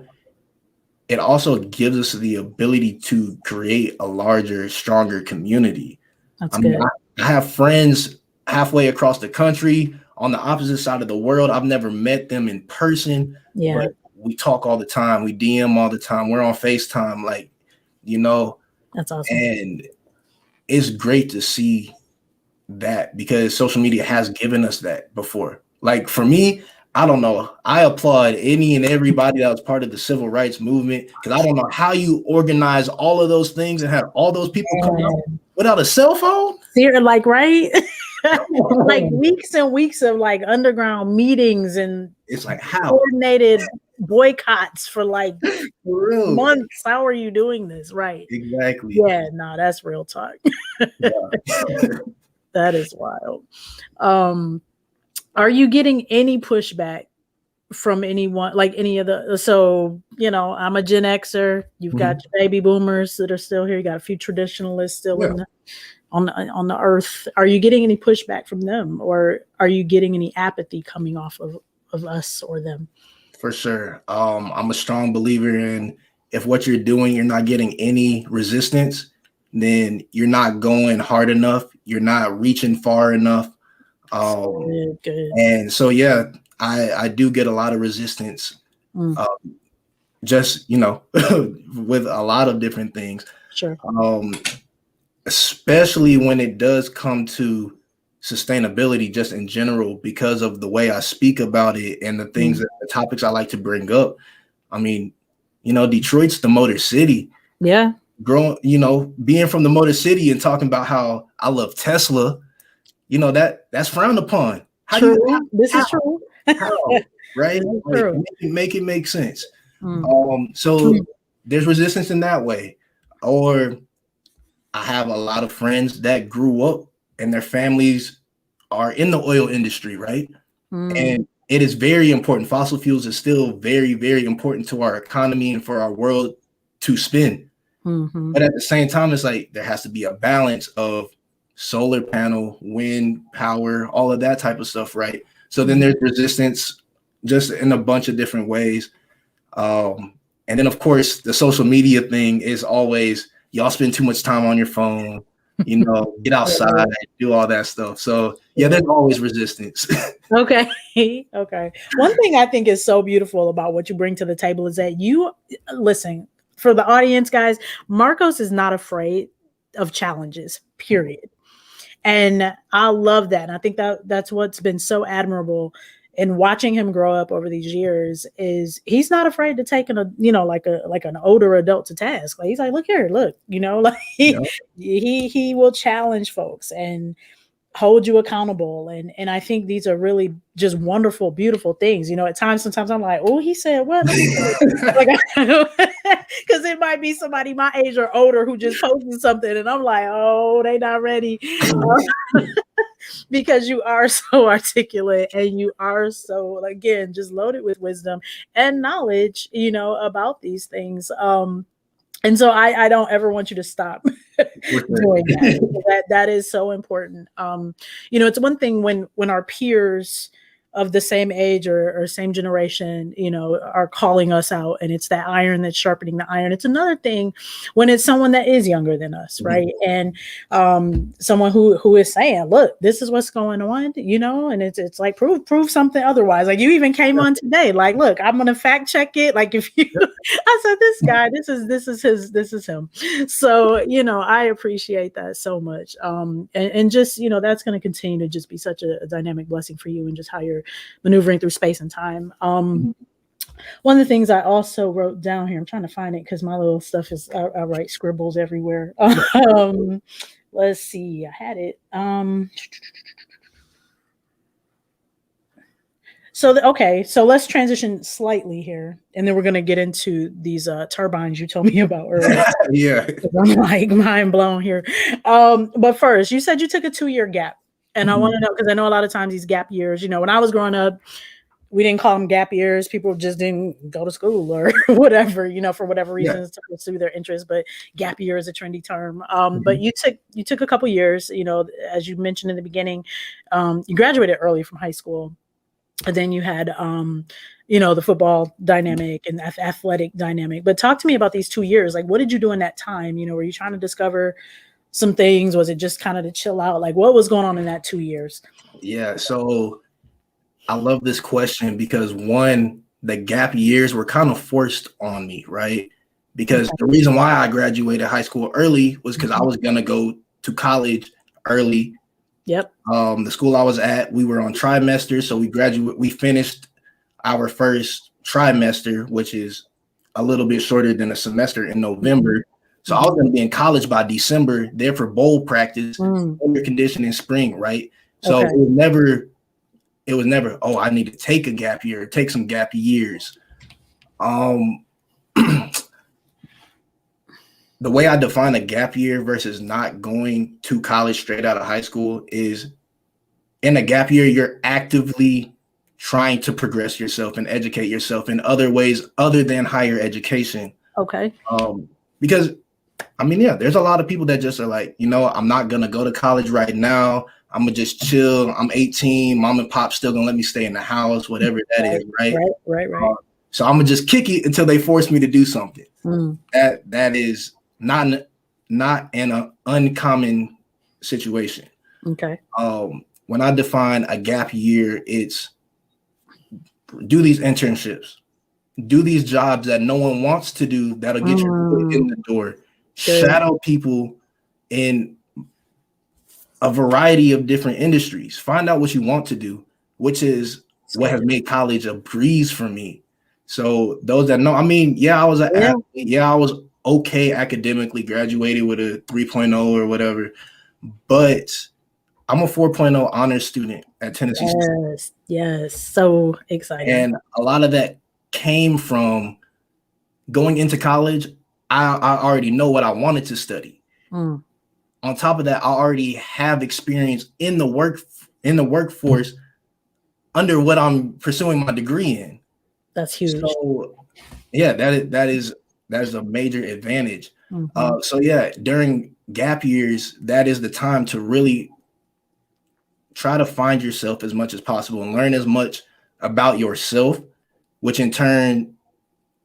it also gives us the ability to create a larger, stronger community.
That's good.
I have friends halfway across the country on the opposite side of the world. I've never met them in person, but we talk all the time. We DM all the time. We're on FaceTime,
That's awesome.
And it's great to see that, because social media has given us that before. Like for me, I don't know. I applaud any and everybody that was part of the civil rights movement, because I don't know how you organize all of those things and have all those people come out without a cell phone.
Like, right? Like weeks and weeks of like underground meetings, and
it's like how
coordinated boycotts for like months. How are you doing this? Right.
Exactly.
Yeah, no, that's real talk. That is wild. Are you getting any pushback from anyone, like any of the, so, I'm a Gen Xer, you've got your baby boomers that are still here, you got a few traditionalists still on the earth. Are you getting any pushback from them, or are you getting any apathy coming off of us or them?
For sure. I'm a strong believer in, if what you're doing, you're not getting any resistance, then you're not going hard enough. You're not reaching far enough.
Good.
And so, yeah, I do get a lot of resistance, just, with a lot of different things.
Sure.
Especially when it does come to sustainability, just in general, because of the way I speak about it and the things the topics I like to bring up. I mean, Detroit's the Motor City.
Yeah.
Being from the Motor City and talking about how I love Tesla, that's frowned upon.
This is true.
How, right? Like, make it make sense. So there's resistance in that way. Or I have a lot of friends that grew up and their families are in the oil industry, right? And it is very important. Fossil fuels is still very, very important to our economy and for our world to spin. But at the same time, it's like there has to be a balance of solar panel, wind power, all of that type of stuff, right? So then there's resistance just in a bunch of different ways. And then, of course, the social media thing is always, y'all spend too much time on your phone, get outside, do all that stuff. So yeah, there's always resistance.
Okay. One thing I think is so beautiful about what you bring to the table is that listen, for the audience, guys, Marcos is not afraid of challenges, period. And I love that. And I think that's what's been so admirable in watching him grow up over these years, is he's not afraid to take like an older adult to task. Like, he's like, look, he will challenge folks and hold you accountable. And I think these are really just wonderful, beautiful things. At times, sometimes I'm like, oh, he said what? Because it might be somebody my age or older who just posted something, and I'm like, oh, they not ready. Because you are so articulate and you are so, again, just loaded with wisdom and knowledge, about these things. And so I don't ever want you to stop doing that. That is so important. It's one thing when our peers of the same age or same generation, are calling us out, and it's that iron that's sharpening the iron. It's another thing when it's someone that is younger than us, right? And someone who is saying, look, this is what's going on, and it's like, prove something otherwise. Like, you even came on today, like, look, I'm gonna fact check it. Like, if you I said, this guy, this is him. So, I appreciate that so much. And just, that's going to continue to just be such a dynamic blessing for you, and just how you're maneuvering through space and time. One of the things I also wrote down here, I'm trying to find it because my little stuff is, I write scribbles everywhere. Let's see, I had it. So okay, so let's transition slightly here, and then we're gonna get into these turbines you told me about earlier.
Yeah.
I'm like mind blown here. But first, you said you took a 2-year gap, and I want to know because I know a lot of times these gap years. When I was growing up, we didn't call them gap years. People just didn't go to school or whatever, for whatever
Yeah.
reasons to pursue their interests. But gap year is a trendy term.
Mhm.
But you took a couple years. As you mentioned in the beginning, you graduated early from high school. And then you had the football dynamic and athletic dynamic. But talk to me about these 2 years. Like, what did you do in that time? Were you trying to discover some things? Was it just kind of to chill out? Like, what was going on in that 2 years?
Yeah. So I love this question because one, the gap years were kind of forced on me, right? Because the reason why I graduated high school early was because I was gonna go to college early.
Yep.
The school I was at, we were on trimester, so we finished our first trimester, which is a little bit shorter than a semester, in November. So I was going to be in college by December, there for bowl practice, air conditioning spring, right? So
Okay.
it was never, oh, I need to take a gap year, take some gap years. The way I define a gap year versus not going to college straight out of high school is, in a gap year, you're actively trying to progress yourself and educate yourself in other ways other than higher education.
Okay.
Because there's a lot of people that just are like, I'm not gonna go to college right now. I'm gonna just chill. I'm 18. Mom and pop still gonna let me stay in the house, whatever that is, right?
Right.
So I'm gonna just kick it until they force me to do something. That is not an uncommon situation.
Okay.
When I define a gap year, it's do these internships, do these jobs that no one wants to do that'll get your foot in the door. Good. Shadow people in a variety of different industries. Find out what you want to do, which is what has made college a breeze for me. So those that know, I was an athlete. Yeah, I was okay academically, graduated with a 3.0 or whatever, but I'm a 4.0 honors student at Tennessee State.
Yes, so exciting.
And a lot of that came from going into college. I already know what I wanted to study. On top of that, I already have experience in the workforce under what I'm pursuing my degree in.
That's huge.
So yeah, that is a major advantage. So yeah, during gap years, that is the time to really try to find yourself as much as possible and learn as much about yourself, which in turn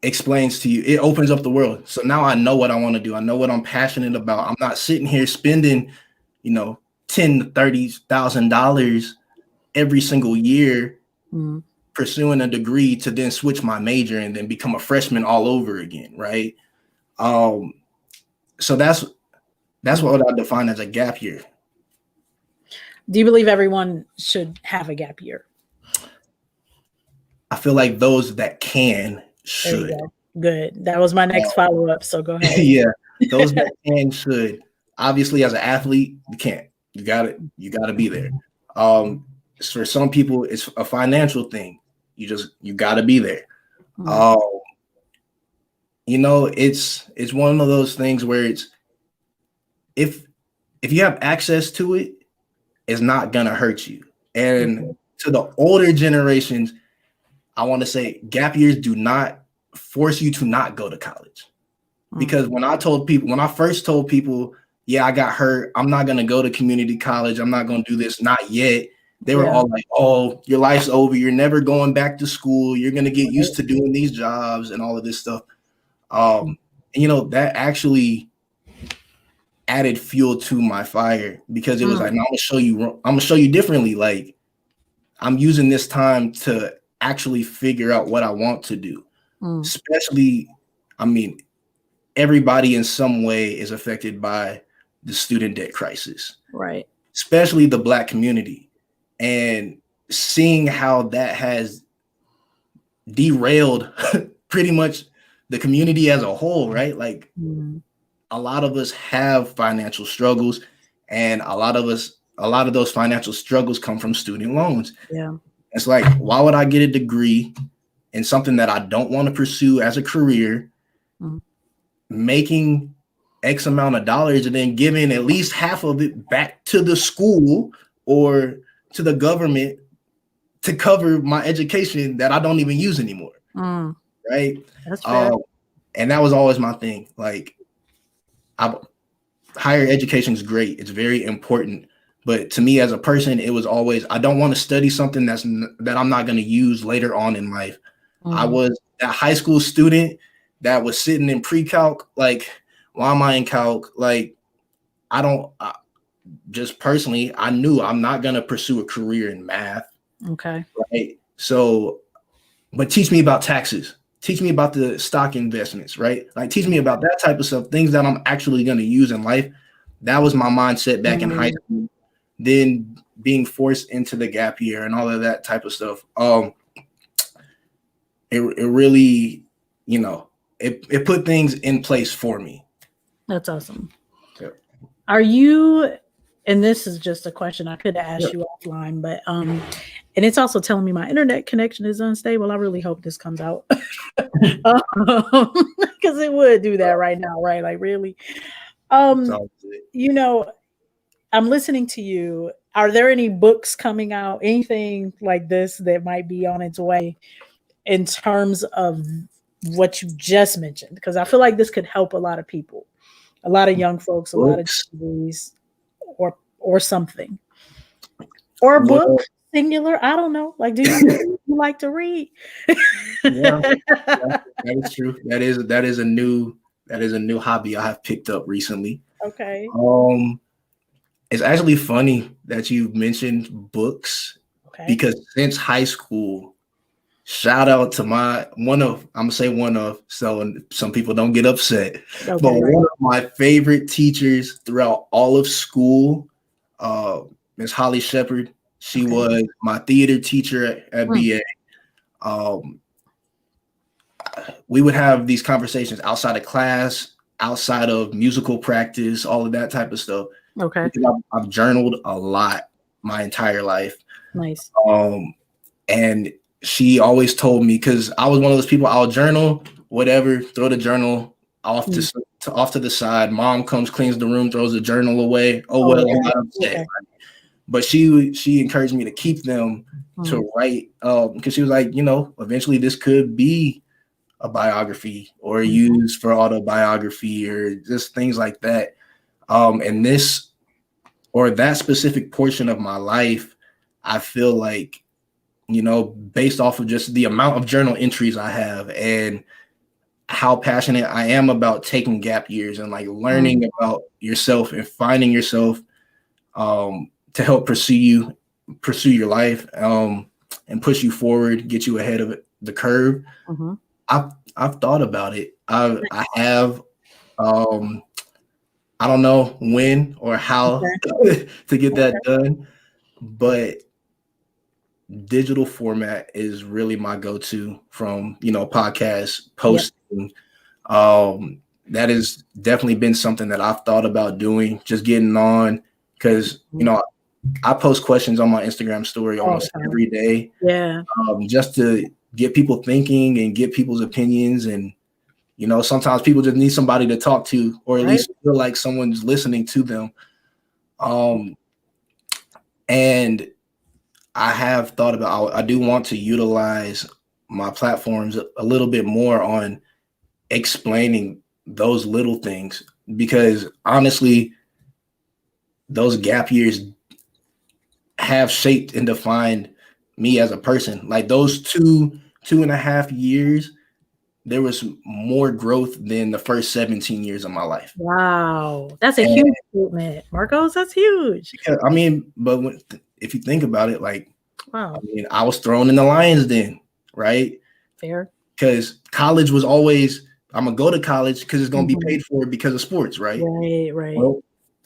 explains to you, it opens up the world. So now I know what I want to do. I know what I'm passionate about. I'm not sitting here spending, $10,000 to $30,000 every single year pursuing a degree to then switch my major and then become a freshman all over again, right? So that's what I define as a gap year.
Do you believe everyone should have a gap year?
I feel like those that can should.
Good. That was my next follow-up. So go ahead.
Yeah, those that can should. Obviously, as an athlete, you can't. You got to be there. For some people, it's a financial thing. You got to be there. It's one of those things where it's if you have access to it, it's not gonna hurt you. And to the older generations, I want to say gap years do not force you to not go to college. Because when I first told people, yeah, I got hurt, I'm not gonna go to community college, I'm not gonna do this, not yet. They were all like, oh, your life's over, you're never going back to school, you're gonna get used to doing these jobs and all of this stuff. That actually added fuel to my fire, because it was like, no, I'm gonna show you differently. Like, I'm using this time to actually figure out what I want to do. Especially, everybody in some way is affected by the student debt crisis,
right?
Especially the Black community, and seeing how that has derailed pretty much the community as a whole, right? Like, a lot of us have financial struggles, and a lot of those financial struggles come from student loans.
Yeah.
It's like, why would I get a degree in something that I don't want to pursue as a career, making X amount of dollars and then giving at least half of it back to the school or to the government to cover my education that I don't even use anymore. Right.
That's fair.
And that was always my thing. Like, higher education is great. It's very important. But to me as a person, it was always, I don't want to study something that I'm not going to use later on in life. I was that high school student that was sitting in pre-calc. Like, why am I in calc? Like, just personally, I knew I'm not going to pursue a career in math.
Okay.
Right. So, but teach me about taxes. Teach me about the stock investments, right? Like, teach me about that type of stuff, things that I'm actually going to use in life. That was my mindset back in high school. Then being forced into the gap year and all of that type of stuff. It really, it put things in place for me.
That's awesome.
Yep.
Are you, and this is just a question I could ask you offline, but and it's also telling me my internet connection is unstable. I really hope this comes out because it would do that right now, right? Like, really. I'm listening to you. Are there any books coming out, anything like this that might be on its way in terms of what you just mentioned? Because I feel like this could help a lot of people, a lot of young folks, a lot of degrees, or something, or a book, singular. I don't know. Like, do you like to read?
That is true. That is a new hobby I have picked up recently.
Okay.
It's actually funny that you mentioned books, because since high school, shout out to so some people don't get upset, but one of my favorite teachers throughout all of school, Miss Holly Shepard. She was my theater teacher at BA. We would have these conversations outside of class, outside of musical practice, all of that type of stuff.
Okay.
I've journaled a lot my entire life.
Nice.
And she always told me, because I was one of those people, I'll journal, whatever, throw the journal off to the side. Mom comes, cleans the room, throws the journal away. I'm not upset. But she encouraged me to keep them, to write, because she was like, eventually this could be a biography or used for autobiography or just things like that. And this or that specific portion of my life, I feel like, based off of just the amount of journal entries I have and how passionate I am about taking gap years and like learning about yourself and finding yourself, to help pursue your life, and push you forward, get you ahead of the curve. I've thought about it. I have, I don't know when or how to get that done, but digital format is really my go-to, from, podcast posting. That has definitely been something that I've thought about doing, just getting on, because, I post questions on my Instagram story almost every day.
Yeah.
Just to get people thinking and get people's opinions. And, sometimes people just need somebody to talk to, or at least feel like someone's listening to them. And I have thought about, I do want to utilize my platforms a little bit more on explaining those little things, because honestly, those gap years have shaped and defined me as a person. Like, those 2.5 years, there was more growth than the first 17 years of my life.
Wow. That's a huge statement, Marcos. That's huge.
I mean, but if you think about it, like,
wow.
I mean, I was thrown in the lion's den, right?
Fair.
Because college was always, I'm going to go to college because it's going to be paid for because of sports, right?
Right.
Well,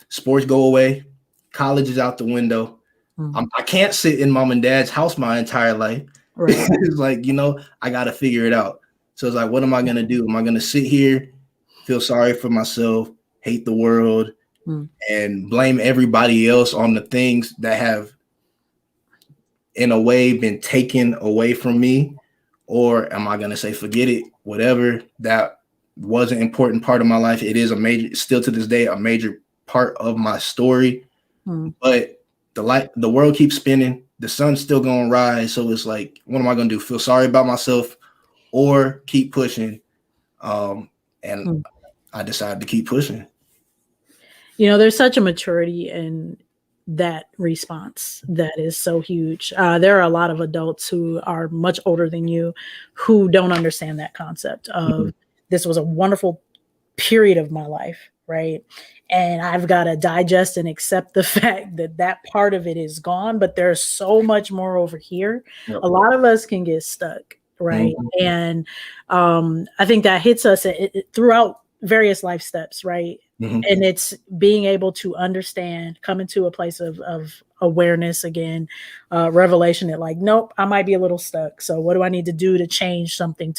sports go away. College is out the window. I can't sit in mom and dad's house my entire life. Right. It's like, I got to figure it out. So it's like, what am I going to do? Am I going to sit here, feel sorry for myself, hate the world, and blame everybody else on the things that have in a way been taken away from me, or am I gonna say forget it? Whatever that was an important part of my life. It is still to this day, a major part of my story. But the world keeps spinning. The sun's still gonna rise. So it's like, what am I gonna do? Feel sorry about myself, or keep pushing? And I decided to keep pushing.
There's such a maturity in that response that is so huge. There are a lot of adults who are much older than you who don't understand that concept of this was a wonderful period of my life, right? And I've got to digest and accept the fact that that part of it is gone, but there's so much more over here. Yep. A lot of us can get stuck, right? And I think that hits us throughout various life steps, right? And it's being able to understand, come into a place of awareness again, revelation that like, nope, I might be a little stuck. So what do I need to do to change something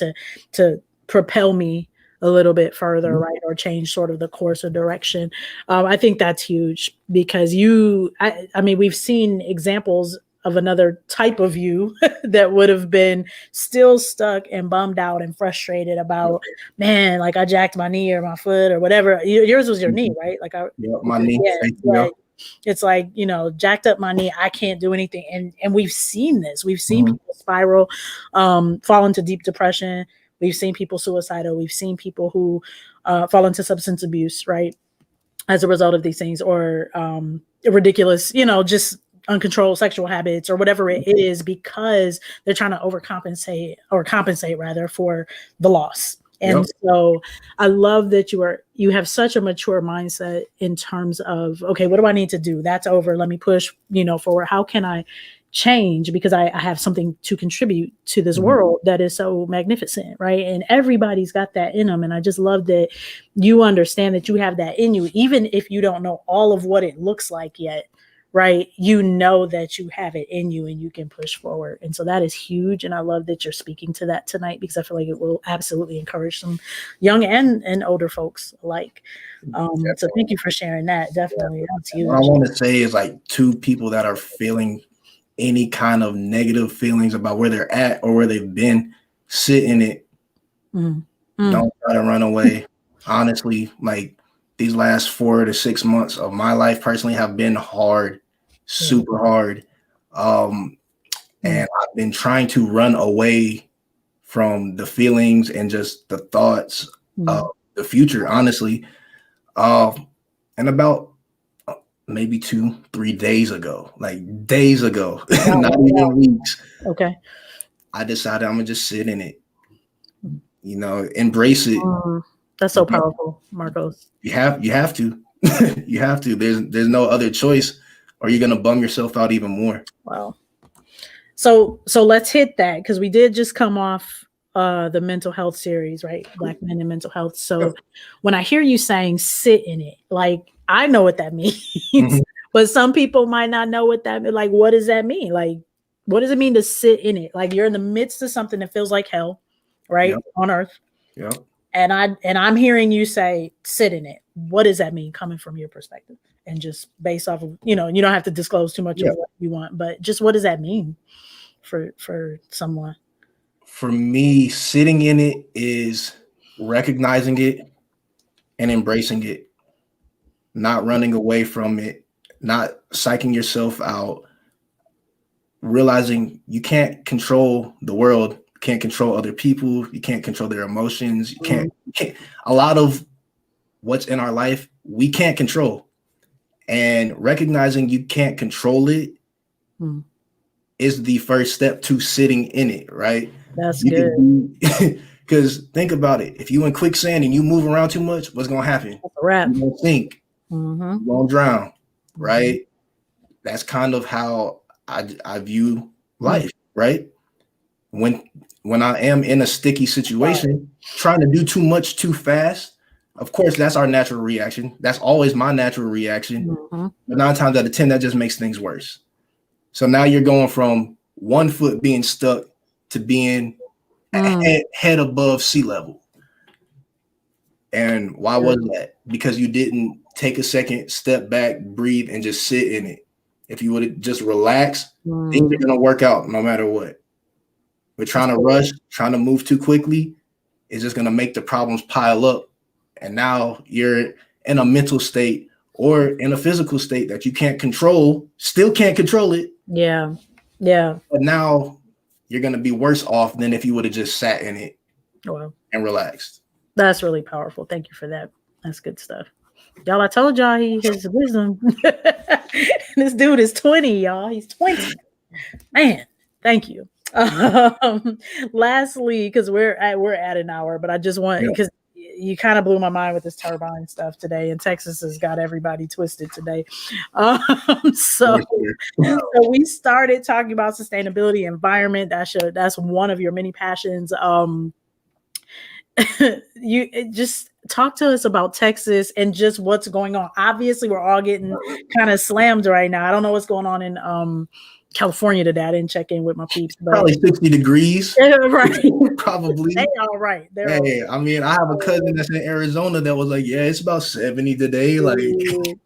to propel me a little bit further, right? Or change sort of the course or direction. I think that's huge because I mean, we've seen examples of another type of you that would have been still stuck and bummed out and frustrated about, man, like I jacked my knee or my foot or whatever. Yours was your knee, right? Like
my knee.
Yeah. It's like, jacked up my knee. I can't do anything. And we've seen this. We've seen people spiral, fall into deep depression. We've seen people suicidal. We've seen people who fall into substance abuse, right? As a result of these things, or ridiculous, just uncontrolled sexual habits or whatever it is, because they're trying to overcompensate or compensate rather for the loss. And so I love that you have such a mature mindset in terms of, okay, what do I need to do? That's over. Let me push, forward. How can I change? Because I have something to contribute to this world that is so magnificent, right? And everybody's got that in them. And I just love that you understand that you have that in you, even if you don't know all of what it looks like yet, right? You know that you have it in you and you can push forward. And so that is huge. And I love that you're speaking to that tonight, because I feel like it will absolutely encourage some young and older folks alike. So thank you for sharing that. Definitely. That's huge.
What I want to say is like, to people that are feeling any kind of negative feelings about where they're at or where they've been, sit in it. Don't try to run away. Honestly, like these last 4 to 6 months of my life personally have been hard, super hard. And I've been trying to run away from the feelings and just the thoughts of the future, honestly. And about maybe 2-3 days ago, not even weeks.
Okay.
I decided I'm gonna just sit in it, embrace it.
That's so powerful, Marcos.
You have to. You have to. There's no other choice, or you're gonna bum yourself out even more.
Wow. So let's hit that, because we did just come off the mental health series, right? Black men and mental health. So when I hear you saying sit in it, like I know what that means, but some people might not know what that means. Like, what does that mean? Like, what does it mean to sit in it? Like you're in the midst of something that feels like hell, right? On earth.
Yeah.
And I'm hearing you say sit in it. What does that mean coming from your perspective? And just based off of, you don't have to disclose too much of what you want, but just what does that mean for someone?
For me, sitting in it is recognizing it and embracing it, not running away from it, not psyching yourself out, realizing you can't control the world, you can't control other people, you can't control their emotions, you can't a lot of what's in our life we can't control. And recognizing you can't control it is the first step to sitting in it, right?
That's good.
Because think about it. If you in quicksand and you move around too much, what's going to happen?
That's a wrap.
You're going to sink. You're going to drown, right? That's kind of how I view life, right? When I am in a sticky situation, trying to do too much too fast, of course, that's our natural reaction. That's always my natural reaction. But 9 times out of 10, that just makes things worse. So now you're going from one foot being stuck to being head above sea level. And why was that? Because you didn't take a second, step back, breathe, and just sit in it. if you would just relax, things are
Mm.
gonna work out no matter what. We're trying to rush, trying to move too quickly, is just gonna make the problems pile up. And now you're in a mental state or in a physical state that you can't control, still can't control it.
Yeah. Yeah.
But now you're gonna be worse off than if you would have just sat in it
Well,
and relaxed.
that's really powerful. Thank you for that. That's good stuff. Y'all, I told y'all he has wisdom. This dude is 20, y'all. He's 20. Man, thank you. Lastly, because we're at an hour, but I just want, because you kind of blew my mind with this turbine stuff today, and Texas has got everybody twisted today. So we started talking about sustainability, environment. That's one of your many passions. You just talk to us about Texas and just what's going on. Obviously, we're all getting kind of slammed right now. I don't know what's going on in California today. I didn't check in with my peeps, but
probably 60 degrees.
Right.
Probably.
They all right.
I mean, I have a cousin that's in Arizona that was like, yeah, it's about 70 today. Like,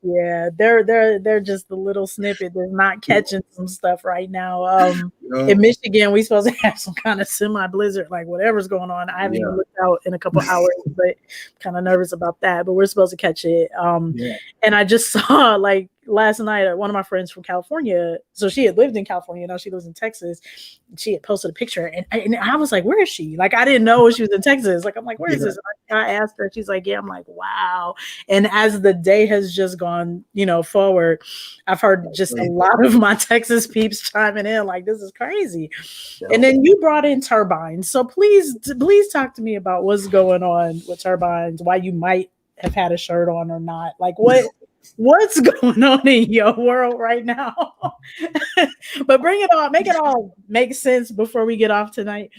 yeah, they're just a little snippet. They're not catching some stuff right now. In Michigan, we supposed to have some kind of semi-blizzard, like whatever's going on. I haven't even looked out in a couple hours, but kind of nervous about that. But we're supposed to catch it. And I just saw, like, last night, one of my friends from California, so she had lived in California, now she lives in Texas. She had posted a picture, and I was like, where is she? Like, I didn't know she was in Texas. Like, I'm like, where is this? And I asked her, she's like, yeah. I'm like, wow. And as the day has just gone, forward, I've heard just a lot of my Texas peeps chiming in, like, this is crazy. And then you brought in turbines. So please talk to me about what's going on with turbines, why you might have had a shirt on or not. Like, what's going on in your world right now? But bring it on, make it all make sense before we get off tonight.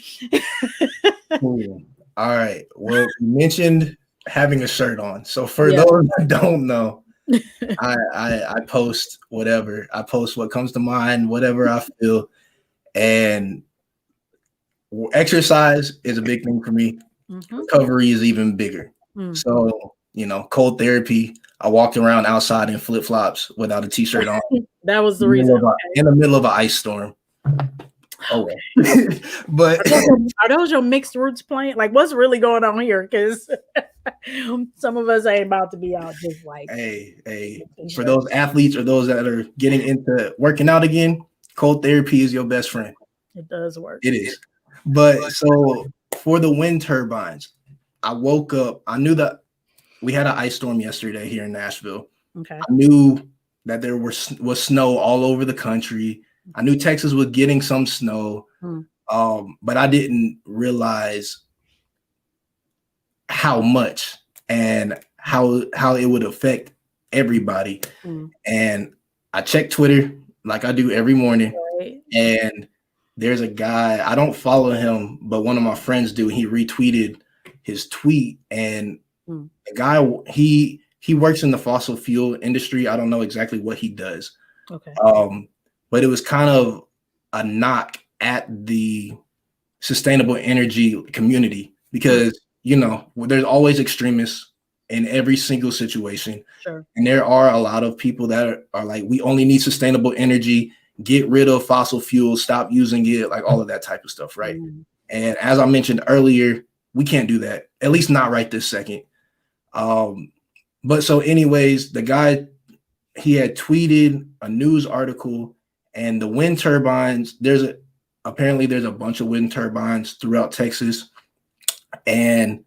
Cool. All right. Well, you mentioned having a shirt on. So for those that don't know, I post whatever. I post what comes to mind, whatever I feel. And exercise is a big thing for me. Recovery is even bigger. So, cold therapy. I walked around outside in flip-flops without a t-shirt on.
That was the reason.
In the middle of an ice storm. Oh, but
are those your mixed roots playing? Like, what's really going on here? Because some of us ain't about to be out just like.
Hey, for those athletes or those that are getting into working out again, cold therapy is your best friend.
It does work.
It is. But so for the wind turbines, I woke up. I knew that we had an ice storm yesterday here in Nashville.
Okay.
I knew that there was snow all over the country. I knew Texas was getting some snow, but I didn't realize how much and how it would affect everybody. And I checked Twitter like I do every morning, and there's a guy, I don't follow him, but one of my friends do. He retweeted his tweet, and the guy, he works in the fossil fuel industry. I don't know exactly what he does.
Okay.
But it was kind of a knock at the sustainable energy community because, there's always extremists in every single situation.
Sure.
And there are a lot of people that are like, we only need sustainable energy, get rid of fossil fuels, stop using it, like all of that type of stuff, right? And as I mentioned earlier, we can't do that, at least not right this second. But so anyways, the guy, he had tweeted a news article, and the wind turbines, apparently there's a bunch of wind turbines throughout Texas, and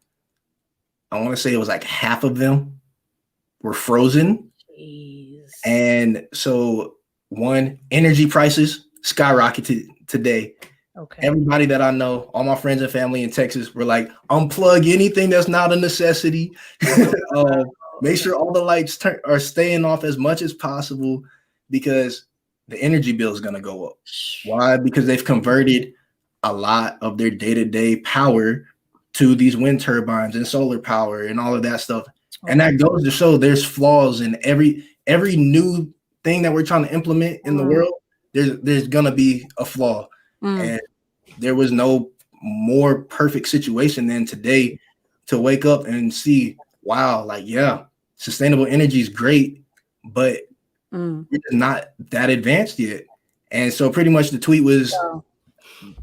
I want to say it was like half of them were frozen.
Jeez.
And so energy prices skyrocketed today.
Okay.
Everybody that I know, all my friends and family in Texas were like, unplug anything that's not a necessity. Make sure all the lights are staying off as much as possible because the energy bill is going to go up. Why? Because they've converted a lot of their day-to-day power to these wind turbines and solar power and all of that stuff. And that goes to show there's flaws in every new thing that we're trying to implement in the world. There's going to be a flaw. And there was no more perfect situation than today to wake up and see, wow, like, yeah, sustainable energy is great, but
Mm.
We're just not that advanced yet. And so pretty much the tweet was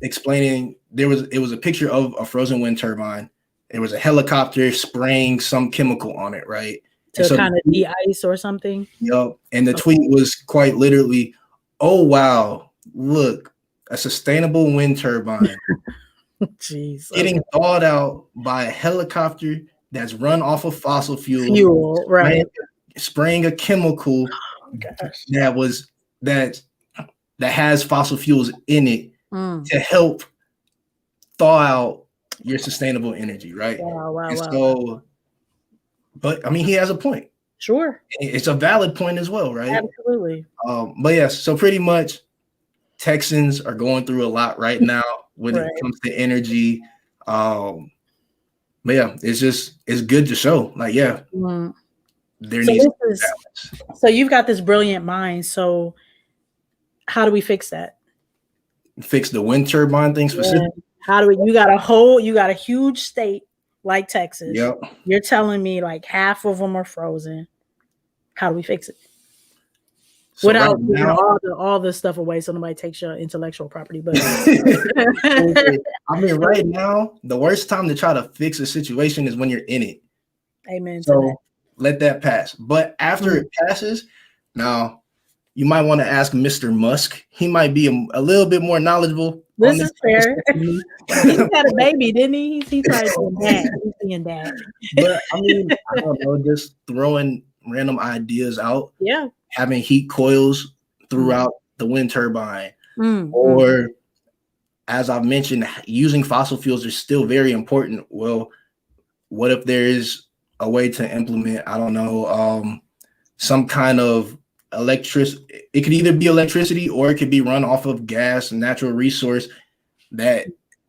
explaining it was a picture of a frozen wind turbine. There was a helicopter spraying some chemical on it, right?
To kind of de-ice or something.
Yep. And the tweet was quite literally, "Oh wow, look, a sustainable wind turbine
Jeez,
getting thawed out by a helicopter that's run off of fossil
fuel, right?
Spraying a chemical that has fossil fuels in it to help thaw out your sustainable energy, right?"
Wow.
So, but I mean, he has a point.
Sure,
it's a valid point as well, right?
Absolutely.
But yes, so pretty much, Texans are going through a lot right now when it comes to energy. But yeah, it's good to show. Like, yeah, there needs to be balance.
So you've got this brilliant mind. So how do we fix that?
Fix the wind turbine thing specifically?
Yeah. How do we? You got a huge state like Texas.
Yep.
You're telling me like half of them are frozen. How do we fix it? So without giving all the stuff away so nobody takes your intellectual property. But
I mean, right now, the worst time to try to fix a situation is when you're in it.
Amen.
So let that pass. But after it passes, now you might want to ask Mr. Musk. He might be a little bit more knowledgeable.
This is fair. He had a baby, didn't he? He's being dad.
But I mean, I don't know, just throwing random ideas out.
Yeah.
Having heat coils throughout the wind turbine. Or, as I've mentioned, using fossil fuels is still very important. Well, what if there is a way to implement, I don't know, some kind of electricity? It could either be electricity or it could be run off of gas and natural resource that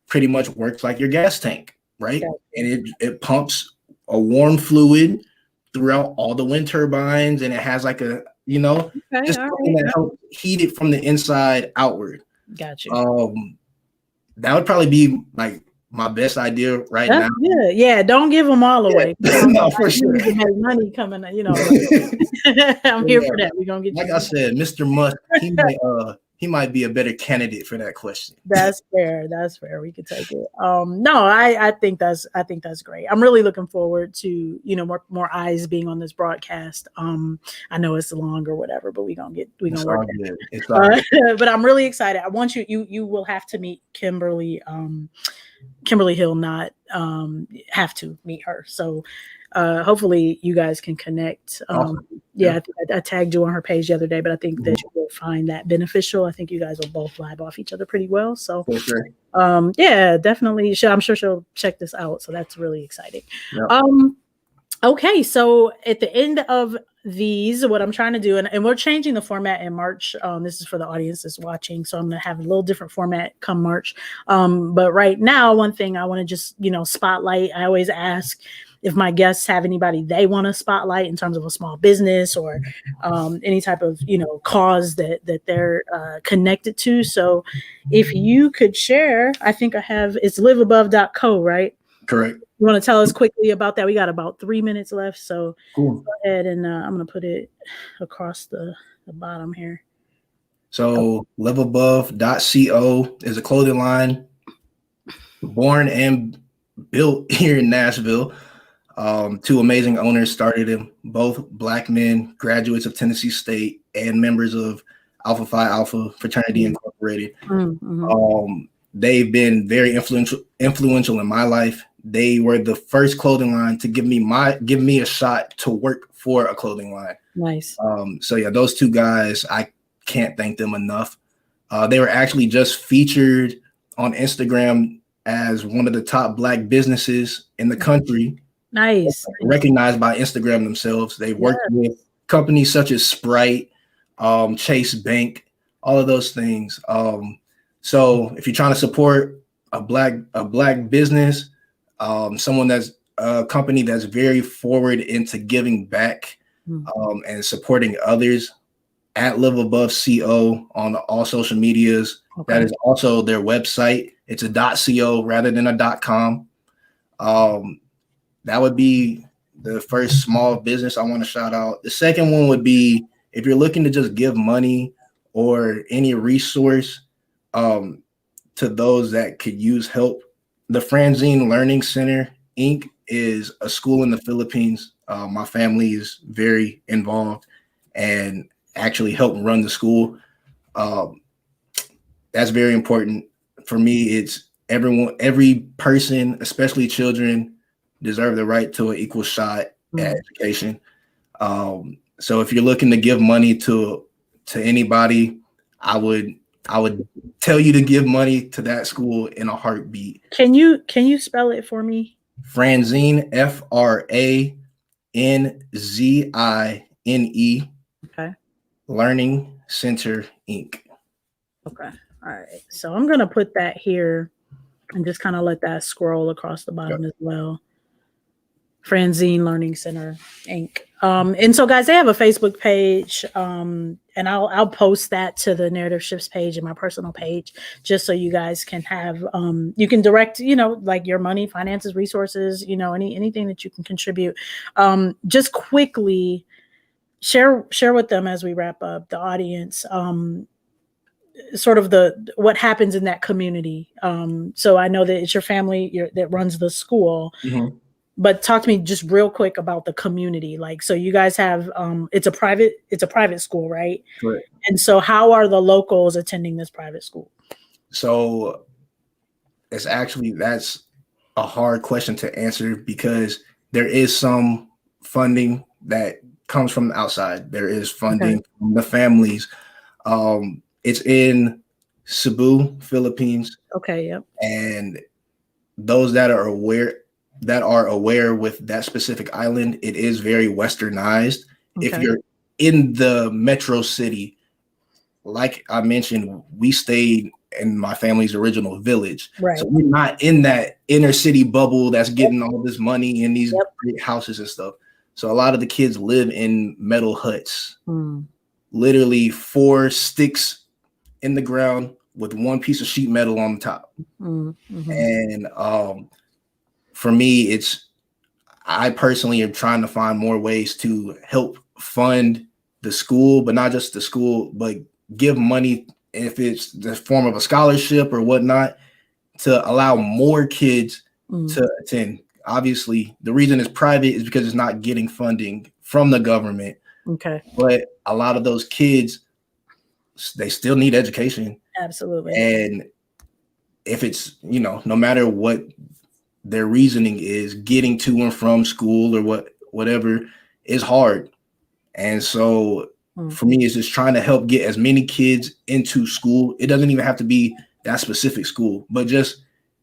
pretty much works like your gas tank, right? Okay. And it pumps a warm fluid throughout all the wind turbines, and it has like a, just something that helps heat it from the inside outward.
Gotcha.
That would probably be like my best idea now.
Good. Yeah, don't give them all away.
No, for sure.
Make money coming, I'm here for that. We're gonna get
like I said, Mr. Musk, he might be a better candidate for that question.
That's fair. We could take it. No, I think that's great. I'm really looking forward to, more eyes being on this broadcast. I know it's long or whatever, but we're gonna work it. But I'm really excited. I want you will have to meet Kimberly Hill, not have to meet her. So hopefully you guys can connect.
Awesome.
Yeah, I tagged you on her page the other day, but I think that you will find that beneficial. I think you guys will both vibe off each other pretty well. So
for sure.
Yeah, definitely. I'm sure she'll check this out. So that's really exciting.
Yep.
Okay, so at the end of these, what I'm trying to do, and we're changing the format in March. This is for the audience that's watching, so I'm going to have a little different format come March. But right now, one thing I want to just, spotlight. I always ask if my guests have anybody they want to spotlight in terms of a small business or any type of, cause that they're connected to. So if you could share, I think it's liveabove.co, right?
Correct.
You want to tell us quickly about that? We got about 3 minutes left. So
cool.
Go ahead and I'm going to put it across the bottom here.
So liveabove.co is a clothing line born and built here in Nashville. Two amazing owners started them, both Black men, graduates of Tennessee State and members of Alpha Phi Alpha Fraternity Incorporated.
Mm-hmm.
They've been very influential in my life. They were the first clothing line to give me a shot to work for a clothing line.
Nice.
So yeah, those two guys, I can't thank them enough. They were actually just featured on Instagram as one of the top Black businesses in the country.
Nice.
Recognized by Instagram themselves. They worked with companies such as Sprite, Chase Bank, all of those things. So if you're trying to support a black business, someone that's a company that's very forward into giving back and supporting others, at Live Above CO on all social medias. Okay. That is also their website. It's a .co rather than a .com. That would be the first small business I want to shout out. The second one would be if you're looking to just give money or any resource to those that could use help, the Franzine Learning Center, Inc. is a school in the Philippines. My family is very involved and actually helped run the school. That's very important. For me, it's every person, especially children, deserve the right to an equal shot at education. So if you're looking to give money to anybody, I would tell you to give money to that school in a heartbeat.
Can you spell it for me?
Franzine, FRANZINE.
Okay.
Learning Center, Inc.
Okay. All right. So I'm gonna put that here and just kind of let that scroll across the bottom as well. Franzine Learning Center, Inc. And so, guys, they have a Facebook page, and I'll post that to the Narrative Shifts page and my personal page, just so you guys can have, you can direct, like your money, finances, resources, anything that you can contribute. Just quickly share with them as we wrap up, the audience, sort of what happens in that community. So I know that it's your family that runs the school.
Mm-hmm.
But talk to me just real quick about the community. Like, so you guys have, it's a private school, right?
Correct.
And so how are the locals attending this private school?
So that's a hard question to answer because there is some funding that comes from the outside. There is funding from the families. It's in Cebu, Philippines.
Okay. Yep.
And those that are aware with that specific island, it is very westernized. Okay. If you're in the metro city, like I mentioned, we stayed in my family's original village.
Right.
So we're not in that inner city bubble that's getting all this money in these great houses and stuff. So a lot of the kids live in metal huts, literally 4 sticks in the ground with 1 piece of sheet metal on the top. Mm-hmm. And for me, I personally am trying to find more ways to help fund the school, but not just the school, but give money if it's the form of a scholarship or whatnot to allow more kids to attend. Obviously, the reason it's private is because it's not getting funding from the government.
Okay.
But a lot of those kids, they still need education.
Absolutely.
And if it's, no matter what their reasoning is, getting to and from school or whatever is hard. And so for me, it's just trying to help get as many kids into school. It doesn't even have to be that specific school, but just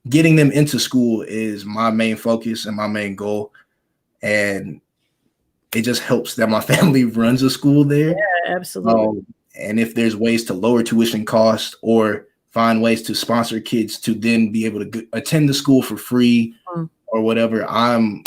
getting them into school is my main focus and my main goal. And it just helps that my family runs a school there.
Yeah, absolutely.
And if there's ways to lower tuition costs or find ways to sponsor kids to then be able to attend the school for free or whatever, I'm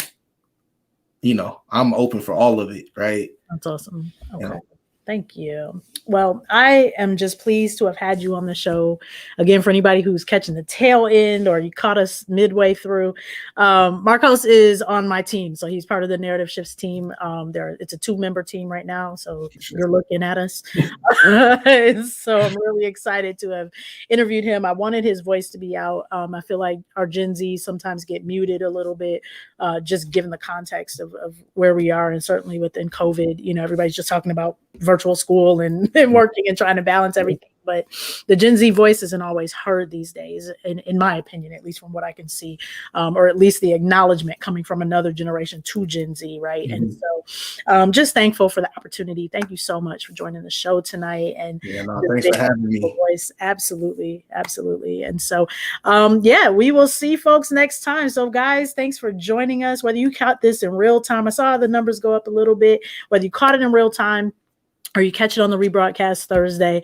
open for all of it. Right.
That's awesome. Okay. Thank you. Well, I am just pleased to have had you on the show. Again, for anybody who's catching the tail end or you caught us midway through, Marcos is on my team. So he's part of the Narrative Shifts team. It's a 2-member team right now. So you're looking at us. So I'm really excited to have interviewed him. I wanted his voice to be out. I feel like our Gen Z sometimes get muted a little bit, just given the context of where we are. And certainly within COVID, everybody's just talking about virtual school and working and trying to balance everything. But the Gen Z voice isn't always heard these days, in my opinion, at least from what I can see, or at least the acknowledgement coming from another generation to Gen Z, right? Mm-hmm. And so just thankful for the opportunity. Thank you so much for joining the show tonight. And
thanks for having me.
Voice. Absolutely. Absolutely. And so, we will see folks next time. So guys, thanks for joining us. Whether you caught this in real time, I saw the numbers go up a little bit, whether you caught it in real time, or you catch it on the rebroadcast Thursday.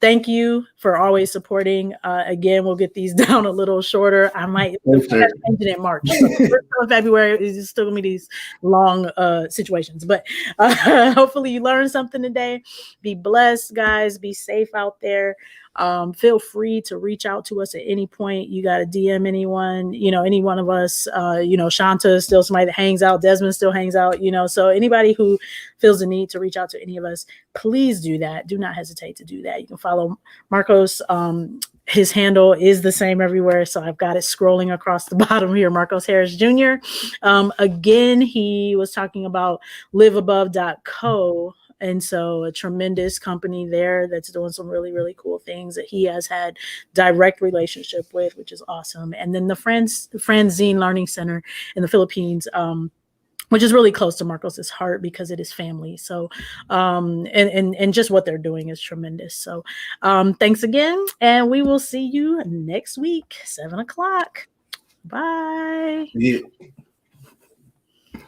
Thank you for always supporting. Again, we'll get these down a little shorter. I might change it in March. So February is still gonna be these long situations, but hopefully you learned something today. Be blessed, guys. Be safe out there. Feel free to reach out to us at any point. You got to DM anyone, any one of us. Shanta is still somebody that hangs out. Desmond still hangs out, so anybody who feels the need to reach out to any of us, please do that. Do not hesitate to do that. You can follow Marcos. His handle is the same everywhere. So I've got it scrolling across the bottom here, Marcos Harris Jr. Again, he was talking about liveabove.co. And so a tremendous company there that's doing some really, really cool things that he has had direct relationship with, which is awesome. And then the Franzine Learning Center in the Philippines, which is really close to Marcos's heart because it is family. So, and just what they're doing is tremendous. So, thanks again. And we will see you next week, 7:00. Bye.
Yeah.